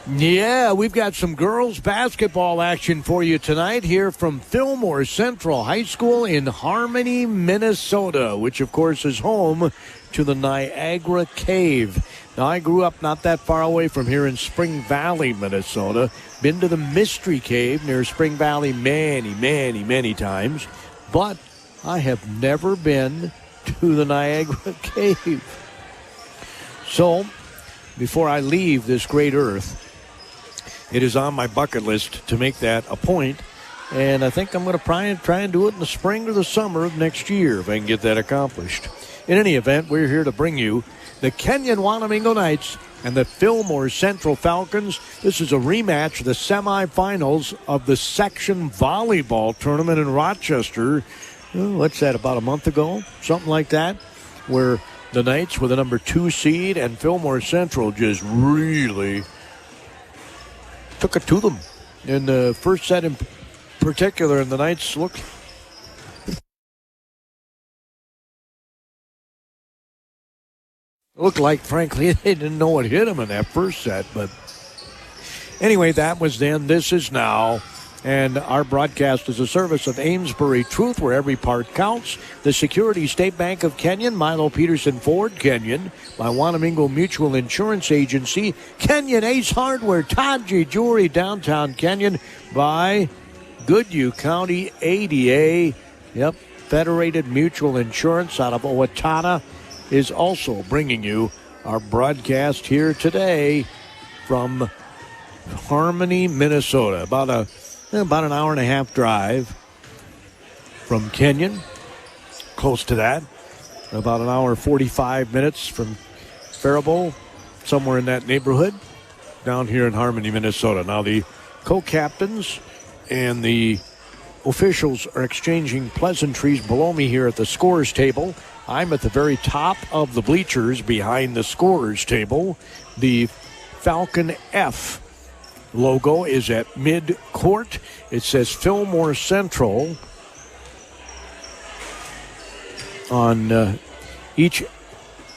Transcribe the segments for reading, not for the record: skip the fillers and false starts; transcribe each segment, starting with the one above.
Yeah, we've got some girls basketball action for you tonight here from Fillmore Central High School in Harmony, Minnesota, which of course is home to the Niagara Cave. Now, I grew up not that far away from here in Spring Valley, Minnesota. Been to the Mystery Cave near Spring Valley many times, but I have never been to the Niagara Cave. So, before I leave this great earth, it is on my bucket list to make that a point, and I think I'm going to try and do it in the spring or the summer of next year if I can get that accomplished. In any event, we're here to bring you the Kenyon-Wanamingo Knights and the Fillmore Central Falcons. This is a rematch of the semifinals of the section volleyball tournament in Rochester. What's that, about a month ago? Something like that, where the Knights were the number 2 seed and Fillmore Central just really took it to them in the first set in particular, and the Knights looked like, frankly, they didn't know what hit them in that first set. But anyway, that was then. This is now. And our broadcast is a service of Amesbury Truth, where every part counts. The Security State Bank of Kenyon, Milo Peterson Ford Kenyon, by Wanamingo Mutual Insurance Agency, Kenyon Ace Hardware, Taji Jewelry, downtown Kenyon, by Goodhue County ADA. Yep, Federated Mutual Insurance out of Owatonna is also bringing you our broadcast here today from Harmony, Minnesota. About an hour and a half drive from Kenyon, close to that. About an hour 45 minutes from Faribault, somewhere in that neighborhood, down here in Harmony, Minnesota. Now the co-captains and the officials are exchanging pleasantries below me here at the scorers table. I'm at the very top of the bleachers behind the scorers table. The Falcon F logo is at mid-court. It says Fillmore Central on each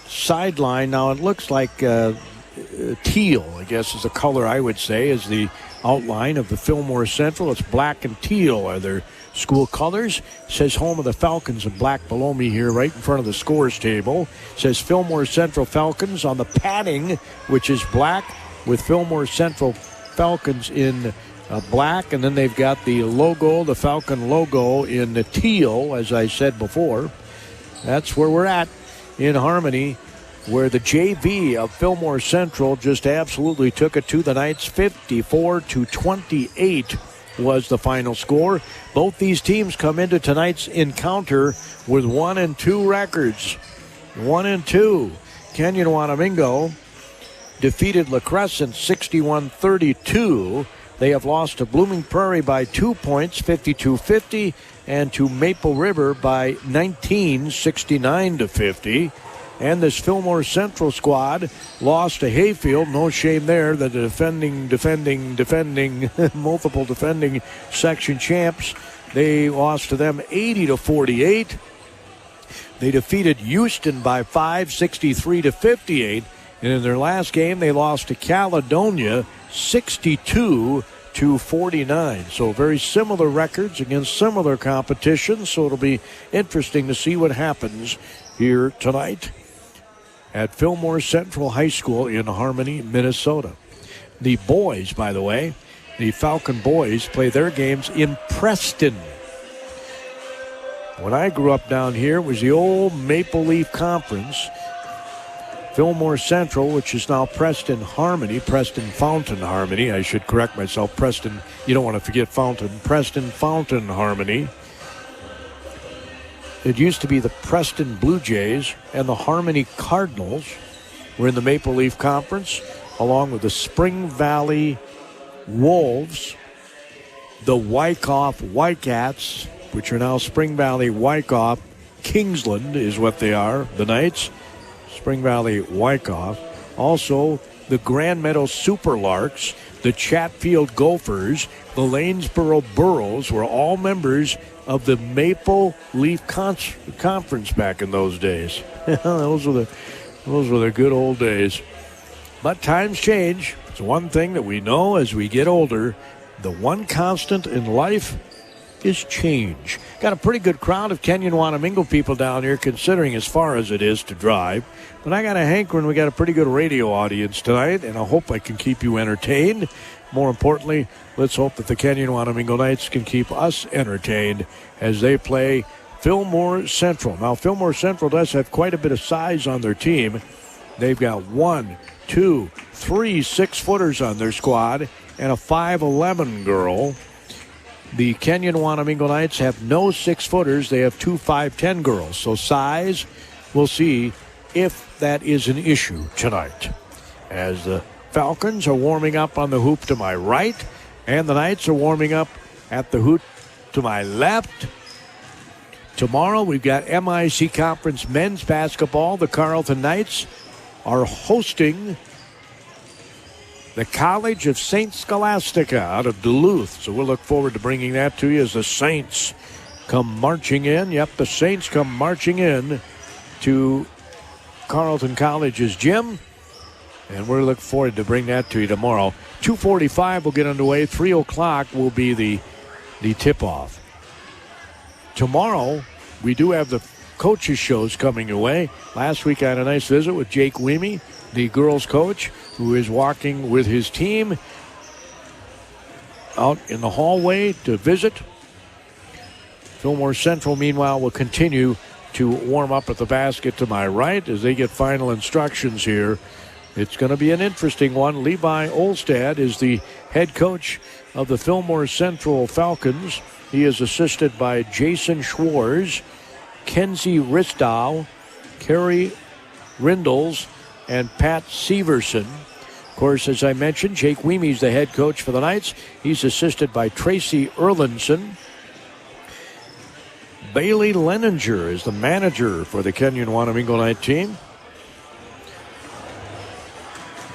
sideline. Now it looks like teal, I guess is the color I would say, is the outline of the Fillmore Central. It's black and teal are their school colors. It says home of the Falcons in black below me here, right in front of the scores table. It says Fillmore Central Falcons on the padding, which is black, with Fillmore Central Falcons in black, and then they've got the logo, the Falcon logo, in the teal, as I said before. That's where we're at in Harmony, where the JV of Fillmore Central just absolutely took it to the Knights. 54-28 was the final score. Both these teams come into tonight's encounter with 1-2 records. 1-2. Kenyon-Wanamingo defeated La Crescent 61-32. They have lost to Blooming Prairie by 2 points, 52-50, and to Maple River by 19, 69-50. And this Fillmore Central squad lost to Hayfield. No shame there. The defending, multiple defending section champs. They lost to them 80-48. They defeated Houston by 5, 63-58. And in their last game, they lost to Caledonia 62-49. So very similar records against similar competition. So it'll be interesting to see what happens here tonight at Fillmore Central High School in Harmony, Minnesota. The boys, by the way, the Falcon boys play their games in Preston. When I grew up down here, it was the old Maple Leaf Conference. Fillmore Central, which is now Preston Harmony, Preston Fountain Harmony. I should correct myself. Preston, you don't want to forget Fountain. Preston Fountain Harmony. It used to be the Preston Blue Jays and the Harmony Cardinals were in the Maple Leaf Conference, along with the Spring Valley Wolves, the Wyckoff Whitecats, which are now Spring Valley Wyckoff. Kingsland is what they are, the Knights. Spring Valley Wyckoff. Also, the Grand Meadow Superlarks, the Chatfield Gophers, the Lanesboro Burros were all members of the Maple Leaf Conference back in those days. Those were the good old days. But times change. It's one thing that we know as we get older. The one constant in life is change. Got a pretty good crowd of Kenyon-Wanamingo people down here, considering as far as it is to drive. But I got a hankering. We got a pretty good radio audience tonight, and I hope I can keep you entertained. More importantly, let's hope that the Kenyon-Wanamingo Knights can keep us entertained as they play Fillmore Central. Now, Fillmore Central does have quite a bit of size on their team. They've got 1, 2, 3 6-footers on their squad and a 5'11" girl. The Kenyon-Wanamingo Knights have no 6-footers. They have 2 5'10" girls. So size, we'll see if that is an issue tonight. As the Falcons are warming up on the hoop to my right, and the Knights are warming up at the hoop to my left. Tomorrow we've got MIC Conference men's basketball. The Carleton Knights are hosting the College of St. Scholastica out of Duluth. So we'll look forward to bringing that to you as the Saints come marching in. Yep, the Saints come marching in to Carleton College's gym. And we're looking forward to bring that to you tomorrow. 2:45 will get underway. 3 o'clock will be the tip-off. Tomorrow, we do have the coaches' shows coming away. Last week, I had a nice visit with Jake Weemy, the girls' coach, who is walking with his team out in the hallway to visit. Fillmore Central, meanwhile, will continue to warm up at the basket to my right as they get final instructions here. It's going to be an interesting one. Levi Olstad is the head coach of the Fillmore Central Falcons. He is assisted by Jason Schwartz, Kenzie Ristow, Carrie Rindles, and Pat Severson. Of course, as I mentioned, Jake Weemy's the head coach for the Knights. He's assisted by Tracy Erlinson. Bailey Leninger is the manager for the Kenyon-Wanamingo Knight team.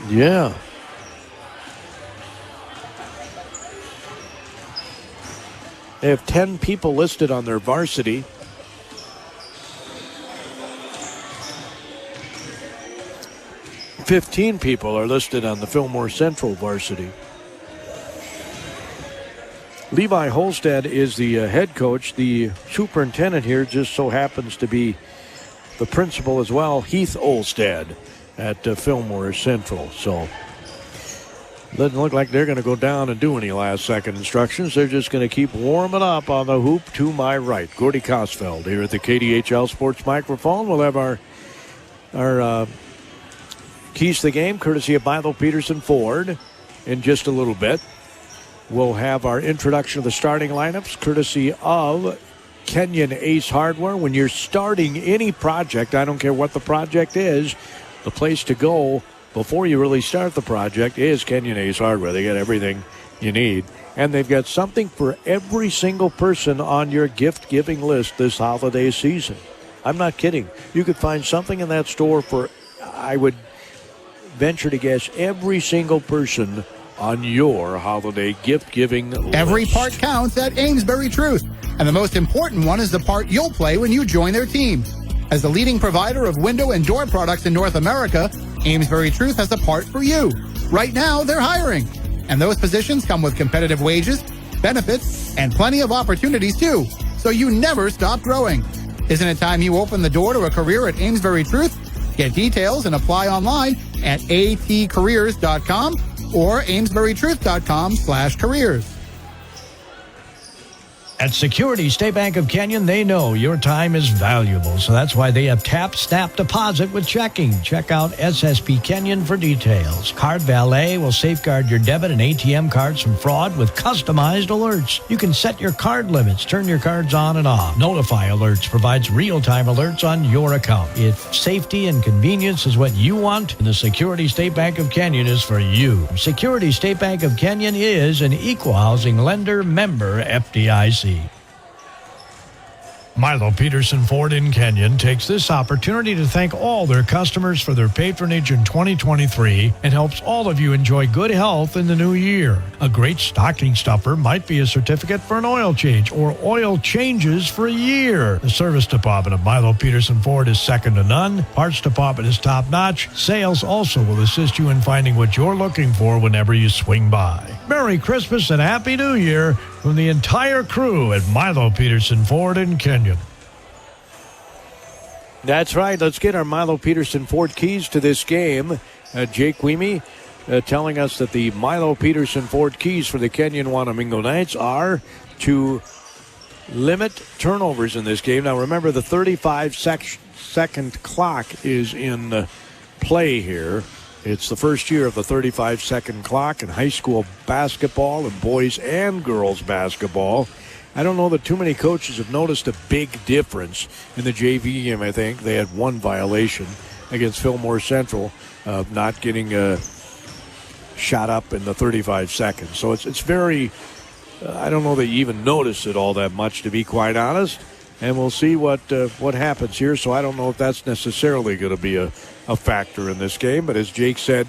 Yeah. They have 10 people listed on their varsity. Fifteen people are listed on the Fillmore Central varsity. Levi Holstead is the head coach. The superintendent here just so happens to be the principal as well, Heath Olstad at Fillmore Central. So doesn't look like they're going to go down and do any last-second instructions. They're just going to keep warming up on the hoop to my right. Gordy Kosfeld here at the KDHL Sports Microphone. We'll have our keys to the game, courtesy of Milo Peterson Ford, in just a little bit. We'll have our introduction of the starting lineups, courtesy of Kenyon Ace Hardware. When you're starting any project, I don't care what the project is, the place to go before you really start the project is Kenyon Ace Hardware. They got everything you need. And they've got something for every single person on your gift-giving list this holiday season. I'm not kidding. You could find something in that store for, I would venture to guess, every single person on your holiday gift-giving list. Every part counts at Amesbury Truth. And the most important one is the part you'll play when you join their team. As the leading provider of window and door products in North America, Amesbury Truth has a part for you. Right now, they're hiring. And those positions come with competitive wages, benefits, and plenty of opportunities, too. So you never stop growing. Isn't it time you open the door to a career at Amesbury Truth? Get details and apply online at atcareers.com or amesburytruth.com/careers. At Security State Bank of Kenyon, they know your time is valuable, so that's why they have Tap Snap Deposit with checking. Check out SSP Kenyon for details. Card Valet will safeguard your debit and ATM cards from fraud with customized alerts. You can set your card limits, turn your cards on and off. Notify Alerts provides real-time alerts on your account. If safety and convenience is what you want, the Security State Bank of Kenyon is for you. Security State Bank of Kenyon is an equal housing lender, member FDIC. Milo Peterson Ford in Kenyon takes this opportunity to thank all their customers for their patronage in 2023 and helps all of you enjoy good health in the new year. A great stocking stuffer might be a certificate for an oil change or oil changes for a year. The service department of Milo Peterson Ford is second to none. Parts department is top-notch. Sales also will assist you in finding what you're looking for whenever you swing by. Merry Christmas and Happy New Year from the entire crew at Milo Peterson Ford in Kenyon. That's right. Let's get our Milo Peterson Ford keys to this game. Jake Weemy telling us that the Milo Peterson Ford keys for the Kenyon-Wanamingo Knights are to limit turnovers in this game. Now remember, the 35-second clock is in play here. It's the first year of the 35-second clock in high school basketball and boys and girls basketball. I don't know that too many coaches have noticed a big difference in the JV game. I think they had one violation against Fillmore Central of not getting shot up in the 35 seconds. So it's very, I don't know that you even notice it all that much, to be quite honest. And we'll see what happens here. So I don't know if that's necessarily going to be a factor in this game. But as Jake said,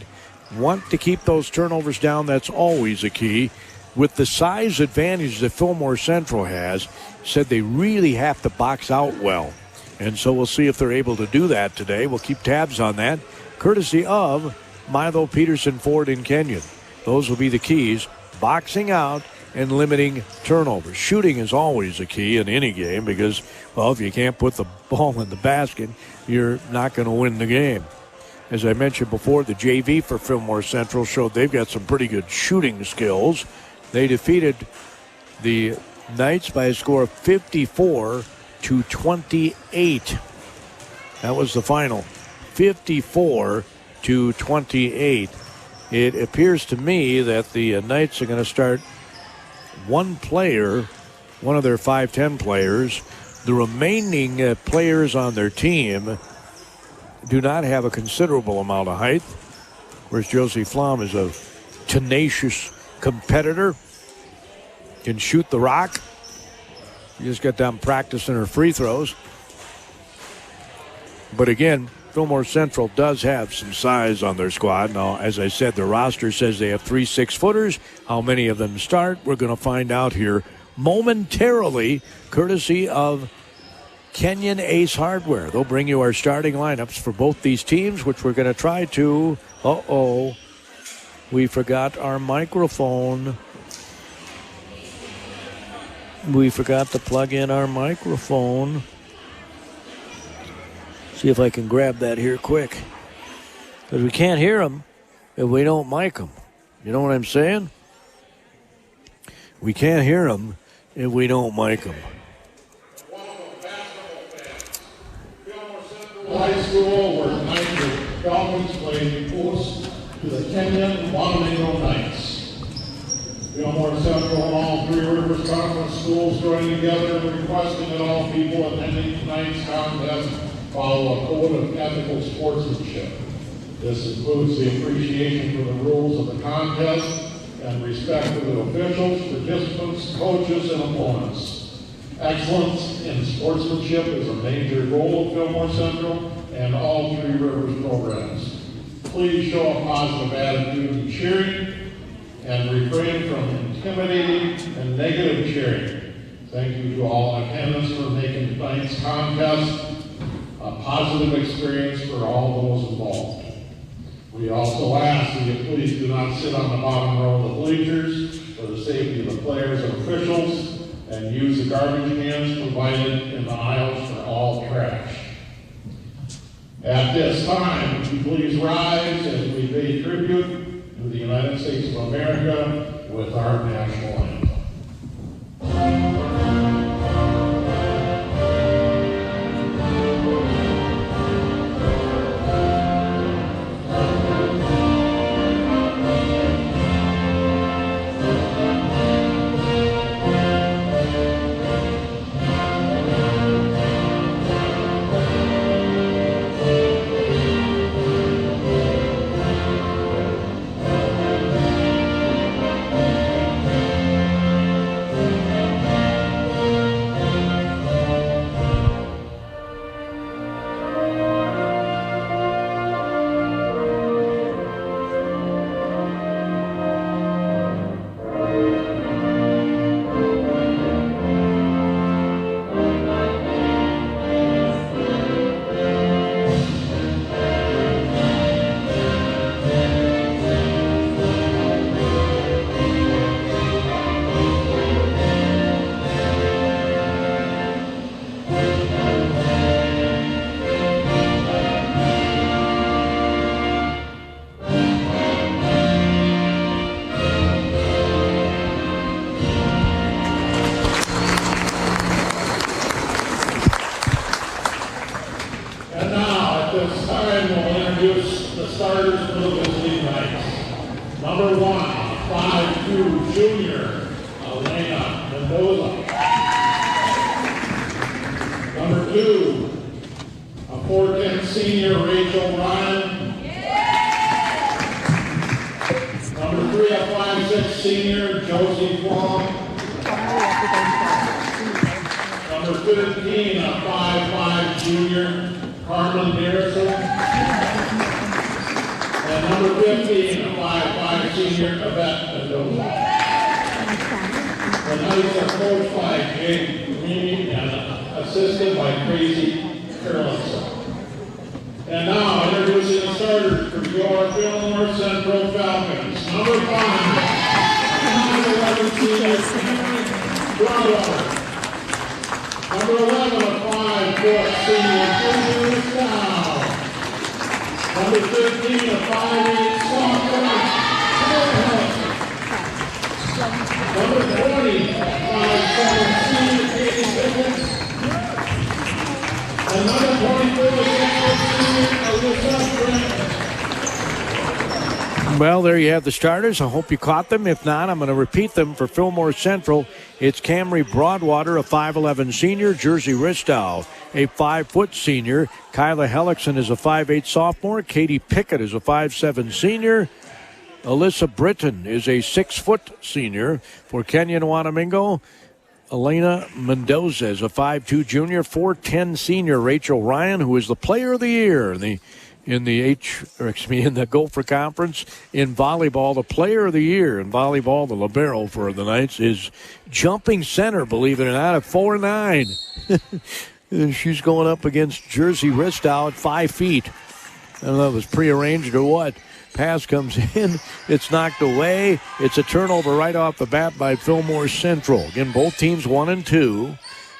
want to keep those turnovers down. That's always a key. With the size advantage that Fillmore Central has, said they really have to box out well. And so we'll see if they're able to do that today. We'll keep tabs on that, courtesy of Milo Peterson Ford in Kenyon. Those will be the keys: boxing out and limiting turnovers. Shooting is always a key in any game because, well, if you can't put the ball in the basket, you're not going to win the game. As I mentioned before, the JV for Fillmore Central showed they've got some pretty good shooting skills. They defeated the Knights by a score of 54-28. That was the final. 54-28. It appears to me that the Knights are going to start one player, one of their 5'10 players. The remaining players on their team do not have a considerable amount of height. Of course, Josie Flom is a tenacious competitor, can shoot the rock. She just got done practicing her free throws. But again, Fillmore Central does have some size on their squad. Now, as I said, the roster says they have 3 6-footers. How many of them start? We're going to find out here momentarily, courtesy of Kenyon Ace Hardware. They'll bring you our starting lineups for both these teams, which we're going to try to... We forgot our microphone. We forgot to plug in our microphone. See if I can grab that here quick. Because we can't hear them if we don't mic them. You know what I'm saying? We can't hear them if we don't mic them. High School, where tonight the Falcons play host to the Kenyon-Wanamingo Knights. Fillmore Central and all Three Rivers Conference schools join together in requesting that all people attending tonight's contest follow a code of ethical sportsmanship. This includes the appreciation for the rules of the contest and respect for the officials, participants, coaches, and opponents. Excellence in sportsmanship is a major goal of Fillmore Central and all Three Rivers programs. Please show a positive attitude in cheering and refrain from intimidating and negative cheering. Thank you to all in attendance for making tonight's contest a positive experience for all those involved. We also ask that you please do not sit on the bottom row of the bleachers for the safety of the players and officials, and use the garbage cans provided in the aisles for all trash. At this time, would you please rise as we pay tribute to the United States of America with our national anthem. Number 1, a 5'2" junior, Elena Mendoza. Number 2, a 4'10" senior, Rachel Ryan. Number 3, a 5'6" senior, Josie Fong. Number 15, a 5'5" junior, Carmen Garrison. And number 15, a 5'5" senior, Yvette Mendoza. The Knights are coached by Jake Reedy and assisted by Crazy Carolson. And now, introducing the starters for your Fillmore Central Falcons. Number 5, 11 senior, Broadwater. Number 11, a 5'4" senior, Kenyon Wanamingo. Number 15, a 5'8" sophomore, Number 20, a 5'7" senior, KDHL. And number 24, a 6'4" senior, Alyssa Brent. Well, there you have the starters. I hope you caught them. If not, I'm going to repeat them for Fillmore Central. It's Camry Broadwater, a 5'11" senior. Jersey Ristow, a 5' senior. Kyla Hellickson is a 5'8" sophomore. Katie Pickett is a 5'7" senior. Alyssa Britton is a 6' senior. For Kenyon-Wanamingo, Elena Mendoza is a 5'2" junior. 4'10" senior Rachel Ryan, who is the player of the year in the Gopher Conference. In volleyball, the player of the year in volleyball, the libero for the Knights, is jumping center, believe it or not, at 4'9". And she's going up against Jersey Ristow at 5 feet. I don't know if it was prearranged or what. Pass comes in. It's knocked away. It's a turnover right off the bat by Fillmore Central. Again, both teams 1 and 2.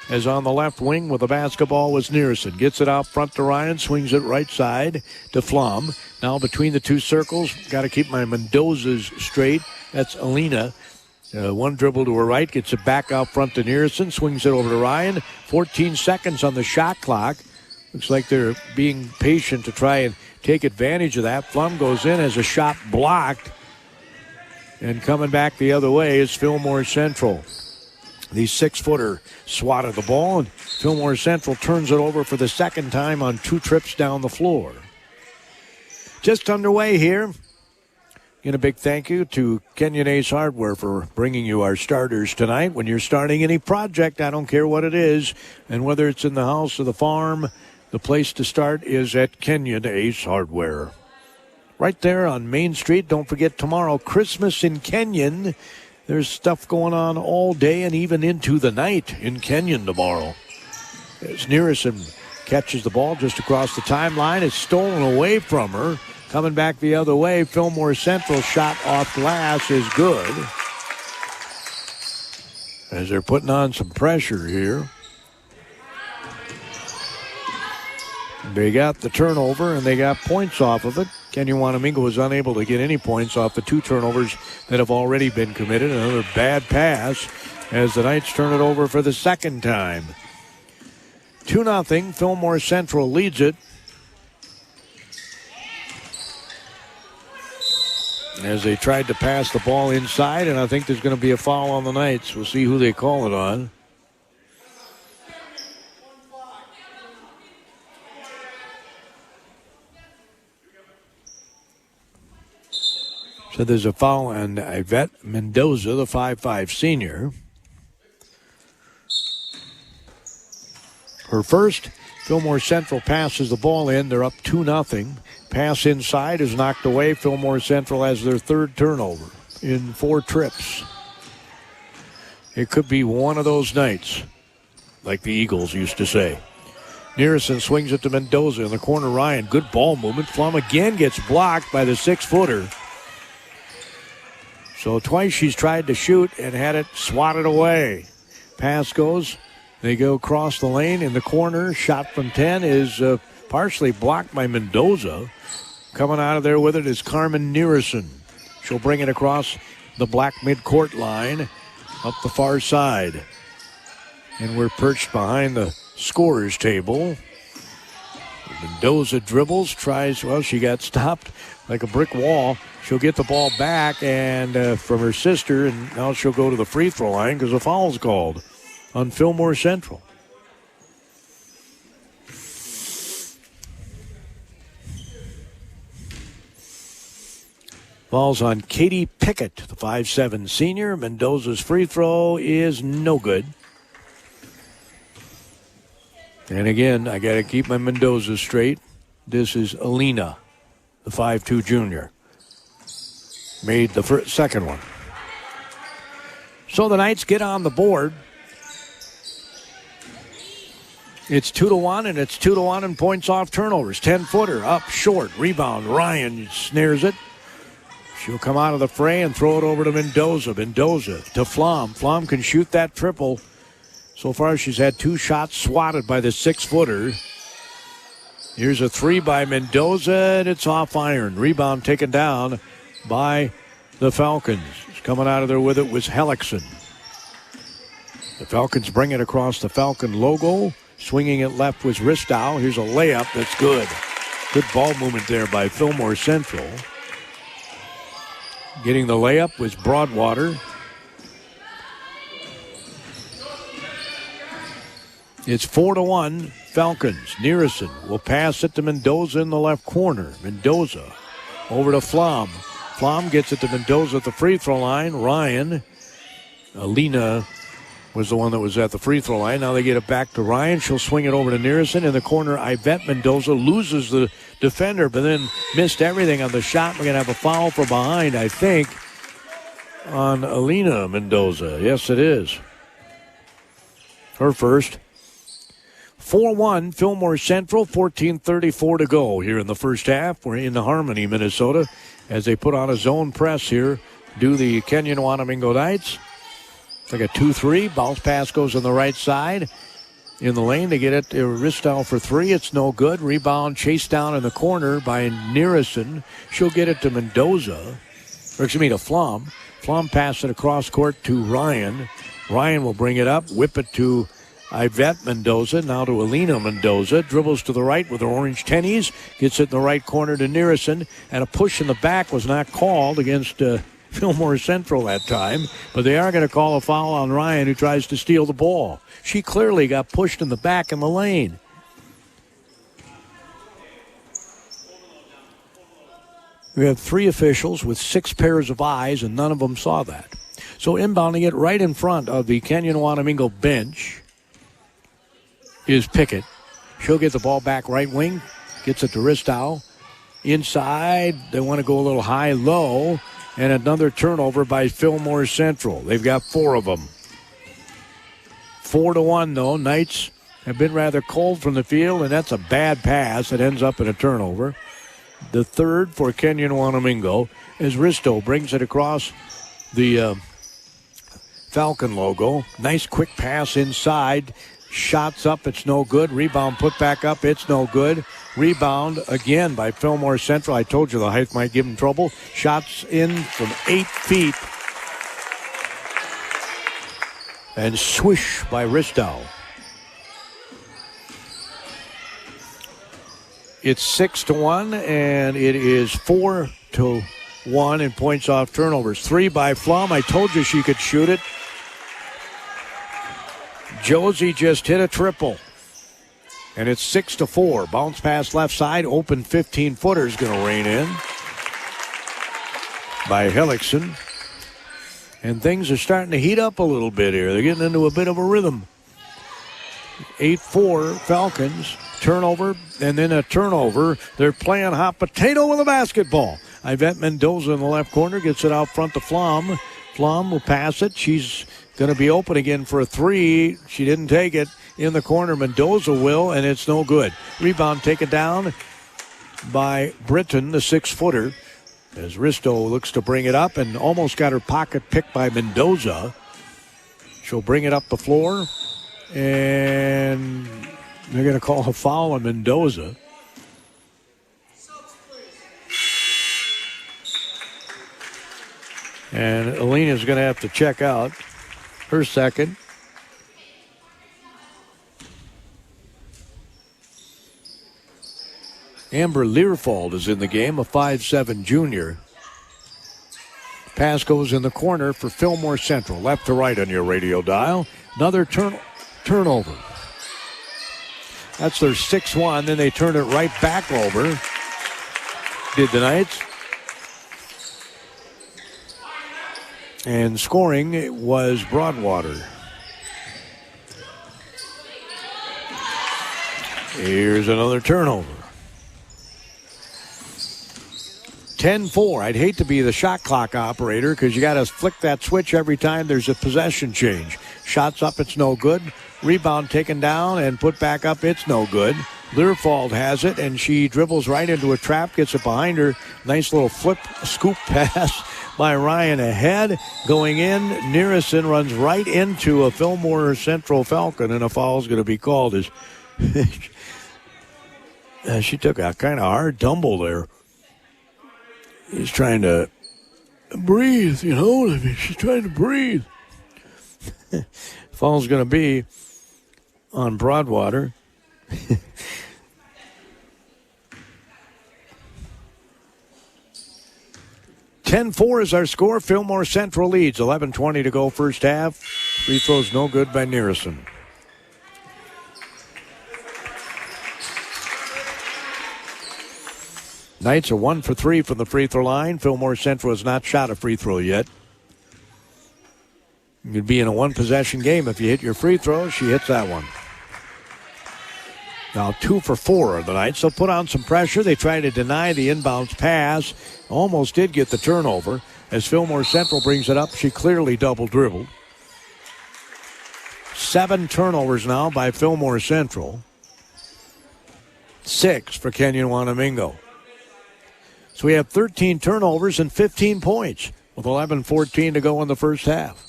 As on the left wing with the basketball was Nearson. Gets it out front to Ryan. Swings it right side to Flum. Now between the two circles. Got to keep my Mendozas straight. That's Alina. One dribble to her right. Gets it back out front to Nearson. Swings it over to Ryan. 14 seconds on the shot clock. Looks like they're being patient to try and take advantage of that. Flum goes in as a shot blocked. And coming back the other way is Fillmore Central. The 6-footer swatted the ball, and Fillmore Central turns it over for the second time on 2 trips down the floor. Just underway here. Again, a big thank you to Kenyon Ace Hardware for bringing you our starters tonight. When you're starting any project, I don't care what it is, and whether it's in the house or the farm, the place to start is at Kenyon Ace Hardware. Right there on Main Street. Don't forget tomorrow, Christmas in Kenyon. There's stuff going on all day and even into the night in Kenyon tomorrow. As Nearson catches the ball just across the timeline, it's stolen away from her. Coming back the other way, Fillmore Central shot off glass is good. As they're putting on some pressure here. They got the turnover and they got points off of it. Kenyon-Wanamingo was unable to get any points off the 2 turnovers that have already been committed. Another bad pass as the Knights turn it over for the second time. 2-0. Fillmore Central leads it. As they tried to pass the ball inside, and I think there's going to be a foul on the Knights. We'll see who they call it on. So there's a foul on Yvette Mendoza, the 5'5" senior. Her first. Fillmore Central passes the ball in. They're up 2-0. Pass inside is knocked away. Fillmore Central has their 3rd turnover in 4 trips. It could be one of those nights, like the Eagles used to say. Nearson swings it to Mendoza in the corner. Ryan, good ball movement. Flum again gets blocked by the 6-footer. So twice she's tried to shoot and had it swatted away. Pass goes. They go across the lane in the corner. Shot from 10 is partially blocked by Mendoza. Coming out of there with it is Carmen Nearson. She'll bring it across the black midcourt line up the far side. And we're perched behind the scorer's table Mendoza dribbles, tries, well, she got stopped like a brick wall. She'll get the ball back and from her sister, and now she'll go to the free throw line because a foul's called on Fillmore Central. Falls on Katie Pickett, the 5'7" senior. Mendoza's free throw is no good. And again, I got to keep my Mendoza straight. This is Alina, the 5'2" junior. Made the second one. So the Knights get on the board. It's 2-1, and it's 2-1 in points off turnovers. 10-footer up short. Rebound. Ryan snares it. She'll come out of the fray and throw it over to Mendoza. Mendoza to Flom. Flom can shoot that triple. So far, she's had 2 shots swatted by the 6-footer. Here's a 3 by Mendoza, and it's off iron. Rebound taken down by the Falcons. Coming out of there with it was Hellickson. The Falcons bring it across the Falcon logo. Swinging it left was Ristow. Here's a layup that's good. Good ball movement there by Fillmore Central. Getting the layup was Broadwater. It's 4-1 Falcons. Nearison will pass it to Mendoza in the left corner. Mendoza over to Flom. Flom gets it to Mendoza at the free throw line. Ryan. Alina was the one that was at the free throw line. Now they get it back to Ryan. She'll swing it over to Nearison. In the corner, Yvette Mendoza loses the defender, but then missed everything on the shot. We're going to have a foul from behind, I think, on Alina Mendoza. Yes, it is. Her first. 4-1, Fillmore Central, 14:34 to go here in the first half. We're in Harmony, Minnesota, as they put on a zone press here, do the Kenyon-Wanamingo Knights. It's like a 2-3. Bounce pass goes on the right side. In the lane, they get it to Ristow for 3. It's no good. Rebound chased down in the corner by Nearison. She'll get it to Mendoza. Or excuse me, to Flom. Flom passes it across court to Ryan. Ryan will bring it up, whip it to Yvette Mendoza, now to Alina Mendoza. Dribbles to the right with her orange tennies. Gets it in the right corner to Nearison. And a push in the back was not called against Fillmore Central that time. But they are going to call a foul on Ryan, who tries to steal the ball. She clearly got pushed in the back in the lane. We have 3 officials with 6 pairs of eyes, and none of them saw that. So inbounding it right in front of the Kenyon-Wanamingo bench is Pickett. She'll get the ball back right wing. Gets it to Ristow. Inside, they want to go a little high-low. And another turnover by Fillmore Central. They've got 4 of them. 4-1, though. Knights have been rather cold from the field, and that's a bad pass that ends up in a turnover. The third for Kenyon-Wanamingo as Ristow brings it across the Falcon logo. Nice quick pass inside. Shots up, it's no good. Rebound put back up, it's no good. Rebound again by Fillmore Central. I told you the height might give them trouble. Shots in from 8 feet. And swish by Ristow. It's 6-1, and it is 4-1 in points off turnovers. 3 by Flom. I told you she could shoot it. Josie just hit a triple. And it's 6-4. Bounce pass left side. Open 15-footer is going to rain in by Hellickson. And things are starting to heat up a little bit here. They're getting into a bit of a rhythm. 8-4 Falcons. Turnover and then a turnover. They're playing hot potato with a basketball. Yvette Mendoza in the left corner gets it out front to Flom. Flom will pass it. She's going to be open again for a 3. She didn't take it. In the corner, Mendoza will, and it's no good. Rebound taken down by Britton, the 6-footer, as Ristow looks to bring it up and almost got her pocket picked by Mendoza. She'll bring it up the floor, and they're going to call a foul on Mendoza. And Alina's going to have to check out her second. Amber Learfald is in the game, a 5'7" junior. Pass goes in the corner for Fillmore Central. Left to right on your radio dial. Another turnover. That's their 6-1. Then they turn it right back over. Did the Knights. And scoring was Broadwater. Here's another turnover. 10-4. I'd hate to be the shot clock operator because you got to flick that switch every time there's a possession change. Shots up, it's no good. Rebound taken down and put back up, it's no good. Learfald has it, and she dribbles right into a trap, gets it behind her. Nice little flip, scoop pass by Ryan ahead. Going in, Nearison runs right into a Fillmore Central Falcon, and a foul is going to be called. As she took a kind of hard tumble there. He's trying to breathe, you know. I mean, she's trying to breathe. Foul's going to be on Broadwater. 10-4 is our score. Fillmore Central leads. 11:20 to go first half. Free throws no good by Nearison. Knights are 1 for 3 from the free throw line. Fillmore Central has not shot a free throw yet. You'd be in a one-possession game if you hit your free throw. She hits that one. Now 2 for 4 are the Knights. They'll put on some pressure. They try to deny the inbounds pass. Almost did get the turnover. As Fillmore Central brings it up, she clearly double-dribbled. 7 turnovers now by Fillmore Central. 6 for Kenyon-Wanamingo. So we have 13 turnovers and 15 points with 11:14 to go in the first half.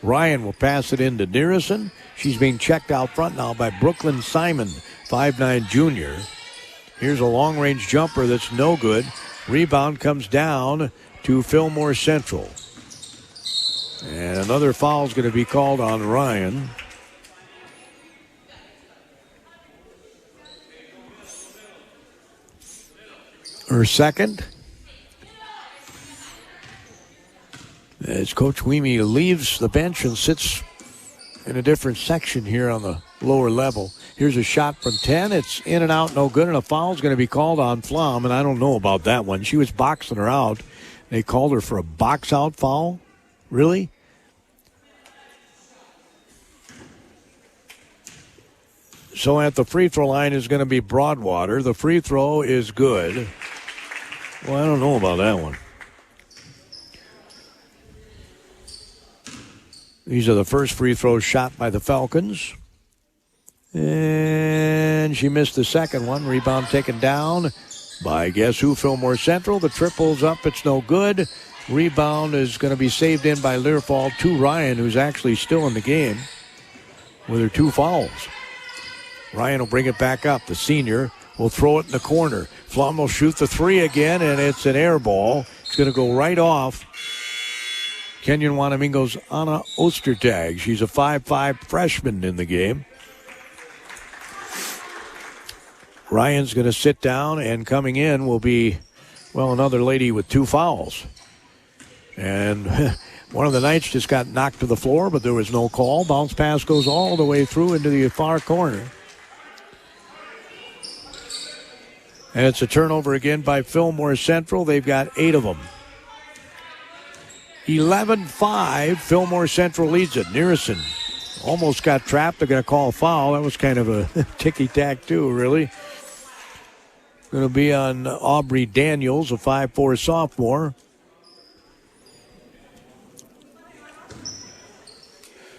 Ryan will pass it in to Nearison. She's being checked out front now by Brooklyn Simon, 5'9" junior. Here's a long-range jumper that's no good. Rebound comes down to Fillmore Central. And another foul is going to be called on Ryan. Her second. As Coach Weemy leaves the bench and sits in a different section here on the lower level. Here's a shot from 10. It's in and out, no good, and a foul is going to be called on Flom, and I don't know about that one. She was boxing her out. They called her for a box-out foul? Really? So at the free throw line is going to be Broadwater. The free throw is good. Well, I don't know about that one. These are the first free throws shot by the Falcons. And she missed the second one. Rebound taken down by guess who? Fillmore Central. The triple's up. It's no good. Rebound is going to be saved in by Learfald to Ryan, who's actually still in the game with her 2 fouls. Ryan will bring it back up. The senior will throw it in the corner. Flom will shoot the 3 again, and it's an air ball. It's going to go right off Kenyon-Wanamingo's Anna Ostertag. She's a 5'5" freshman in the game. Ryan's going to sit down, and coming in will be, well, another lady with 2 fouls. And one of the Knights just got knocked to the floor, but there was no call. Bounce pass goes all the way through into the far corner. And it's a turnover again by Fillmore Central. They've got 8 of them. 11-5, Fillmore Central leads it. Nearison almost got trapped. They're going to call a foul. That was kind of a ticky-tack, too, really. Going to be on Aubrey Daniels, a 5'4" sophomore.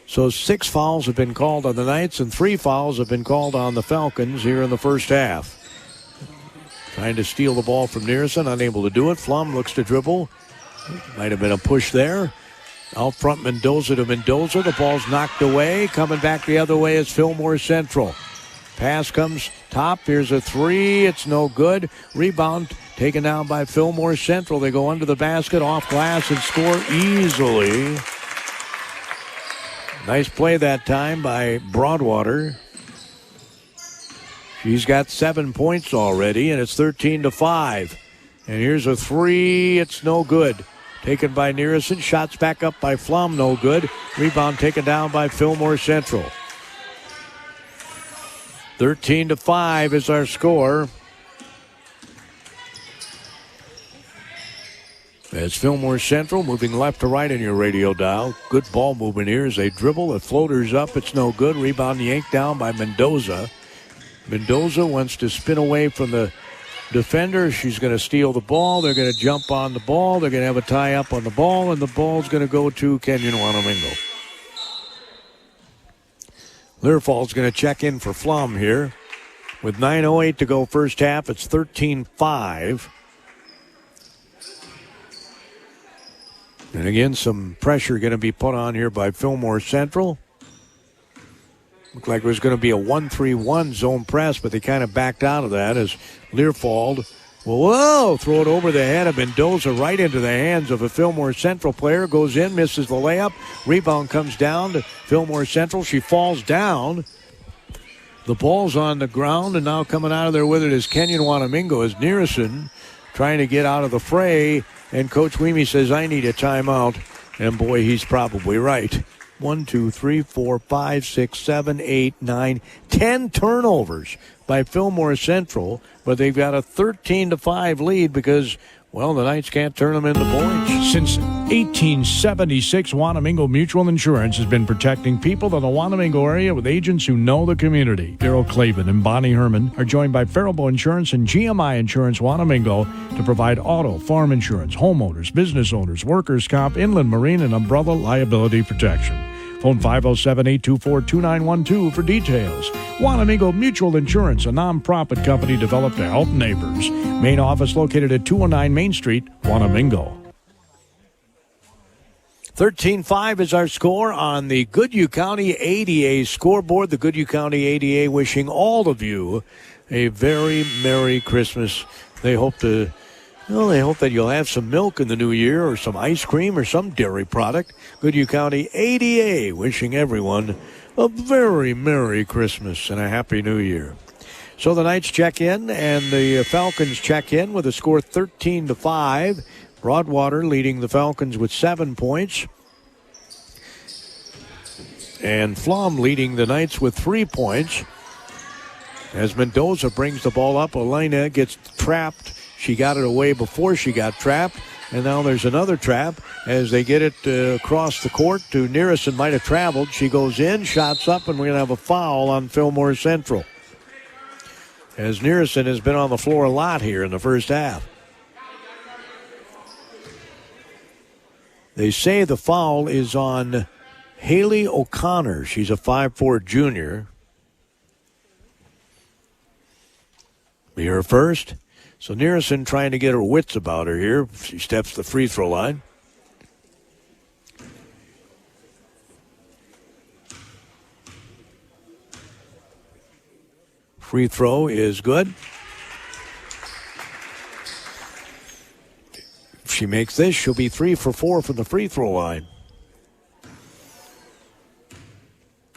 So 6 fouls have been called on the Knights, and 3 fouls have been called on the Falcons here in the first half. Trying to steal the ball from Nearison, unable to do it. Flom looks to dribble. Might have been a push there. Out front, Mendoza to Mendoza. The ball's knocked away. Coming back the other way is Fillmore Central. Pass comes top. Here's a 3. It's no good. Rebound taken down by Fillmore Central. They go under the basket, off glass, and score easily. Nice play that time by Broadwater. She's got 7 points already, and it's 13-5. And here's a three. It's no good. Taken by Nearison. Shots back up by Flom. No good. Rebound taken down by Fillmore Central. 13-5 is our score. As Fillmore Central moving left to right in your radio dial. Good ball movement here as they dribble. The floater's up. It's no good. Rebound yanked down by Mendoza. Mendoza wants to spin away from the defender. She's going to steal the ball. They're going to jump on the ball. They're going to have a tie-up on the ball, and the ball's going to go to Kenyon-Wanamingo. Learfall's going to check in for Flom here. With 9:08 to go first half, it's 13-5. And again, some pressure going to be put on here by Fillmore Central. Looked like it was going to be a 1-3-1 zone press, but they kind of backed out of that as Learfall will throw it over the head of Mendoza right into the hands of a Fillmore Central player. Goes in, misses the layup. Rebound comes down to Fillmore Central. She falls down. The ball's on the ground, and now coming out of there with it is Kenyon-Wanamingo as Nearison trying to get out of the fray. And Coach Weemy says, I need a timeout. And boy, he's probably right. 1, 2, 3, 4, 5, 6, 7, 8, 9, 10 turnovers by Fillmore Central. But they've got a 13-5 lead because, well, the Knights can't turn them into points. Since 1876, Wanamingo Mutual Insurance has been protecting people in the Wanamingo area with agents who know the community. Daryl Clavin and Bonnie Herman are joined by Faribault Insurance and GMI Insurance Wanamingo to provide auto, farm insurance, homeowners, business owners, workers' comp, inland marine, and umbrella liability protection. Phone 507-824-2912 for details. Wanamingo Mutual Insurance, a non-profit company developed to help neighbors. Main office located at 209 Main Street, Wanamingo. 13-5 is our score on the Goodhue County ADA scoreboard. The Goodhue County ADA wishing all of you a very Merry Christmas. They hope that you'll have some milk in the new year or some ice cream or some dairy product. Goodhue County ADA wishing everyone a very Merry Christmas and a Happy New Year. So the Knights check in and the Falcons check in with a score 13-5. Broadwater leading the Falcons with 7 points. And Flom leading the Knights with 3 points. As Mendoza brings the ball up, Elena gets trapped. She got it away before she got trapped. And now there's another trap as they get it across the court to Nearison. Might have traveled. She goes in, shots up, and we're going to have a foul on Fillmore Central. As Nearison has been on the floor a lot here in the first half. They say the foul is on Haley O'Connor. She's a 5'4" junior. Be her first. So Nearison trying to get her wits about her here. She steps the free throw line. Free throw is good. If she makes this, she'll be 3 for 4 from the free throw line.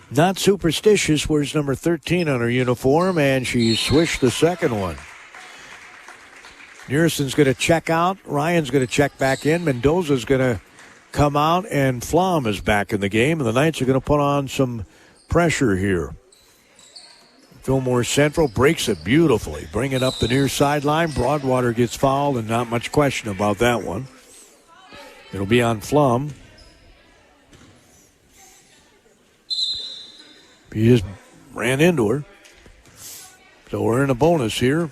Not superstitious, wears number 13 on her uniform, and she swished the second one. Nearison's going to check out. Ryan's going to check back in. Mendoza's going to come out, and Flom is back in the game, and the Knights are going to put on some pressure here. Fillmore Central breaks it beautifully. Bring it up the near sideline. Broadwater gets fouled, and not much question about that one. It'll be on Flom. He just ran into her. So we're in a bonus here.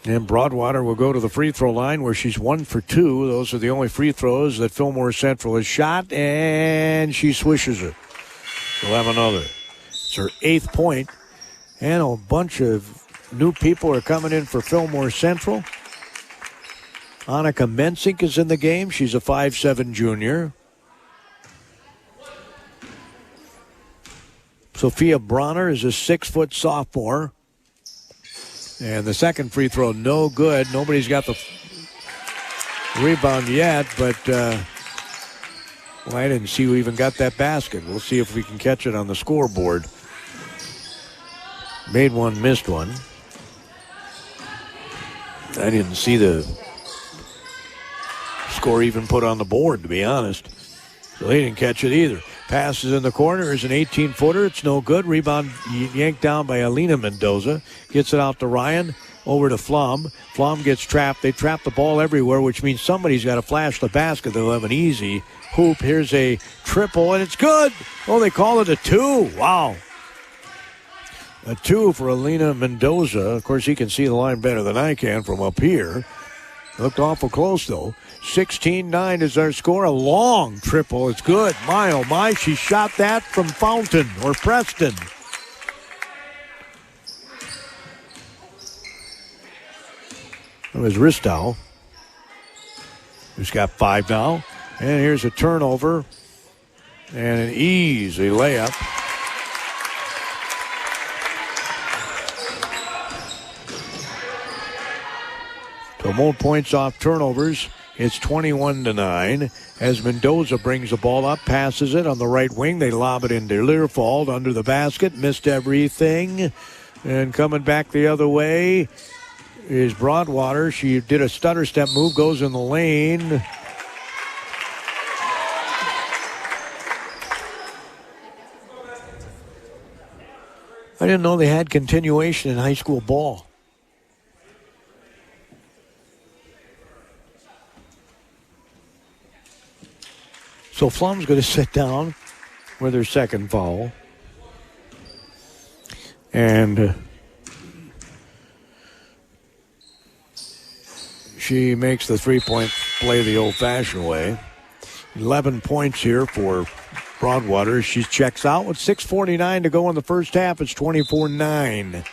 And Broadwater will go to the free throw line where she's 1 for 2. Those are the only free throws that Fillmore Central has shot, and she swishes it. She'll have another. It's her 8th point. And a bunch of new people are coming in for Fillmore Central. Annika Mensink is in the game. She's a 5'7" junior. Sophia Bronner is a 6-foot sophomore. And the second free throw, no good. Nobody's got the rebound yet, but Well, I didn't see who even got that basket. We'll see if we can catch it on the scoreboard. Made one, missed one. I didn't see the score even put on the board, to be honest. So they didn't catch it either. Passes in the corner is an 18-footer. It's no good. Rebound yanked down by Alina Mendoza. Gets it out to Ryan. Over to Flom. Flom gets trapped. They trap the ball everywhere, which means somebody's got to flash the basket. They'll have an easy hoop. Here's a triple, and it's good. Oh, they call it a 2. Wow. A 2 for Alina Mendoza. Of course, he can see the line better than I can from up here. Looked awful close, though. 16-9 is our score. A long triple. It's good. My, oh, my. She shot that from Fountain or Preston. It was Ristow, who's got 5 now. And here's a turnover and an easy layup. So more points off turnovers. It's 21-9 as Mendoza brings the ball up, passes it on the right wing. They lob it into Learfald under the basket, missed everything. And coming back the other way is Broadwater. She did a stutter step move, goes in the lane. I didn't know they had continuation in high school ball. So Flum's going to sit down with her second foul. And she makes the three-point play the old-fashioned way. 11 points here for Broadwater. She checks out with 6:49 to go in the first half. It's 24-9.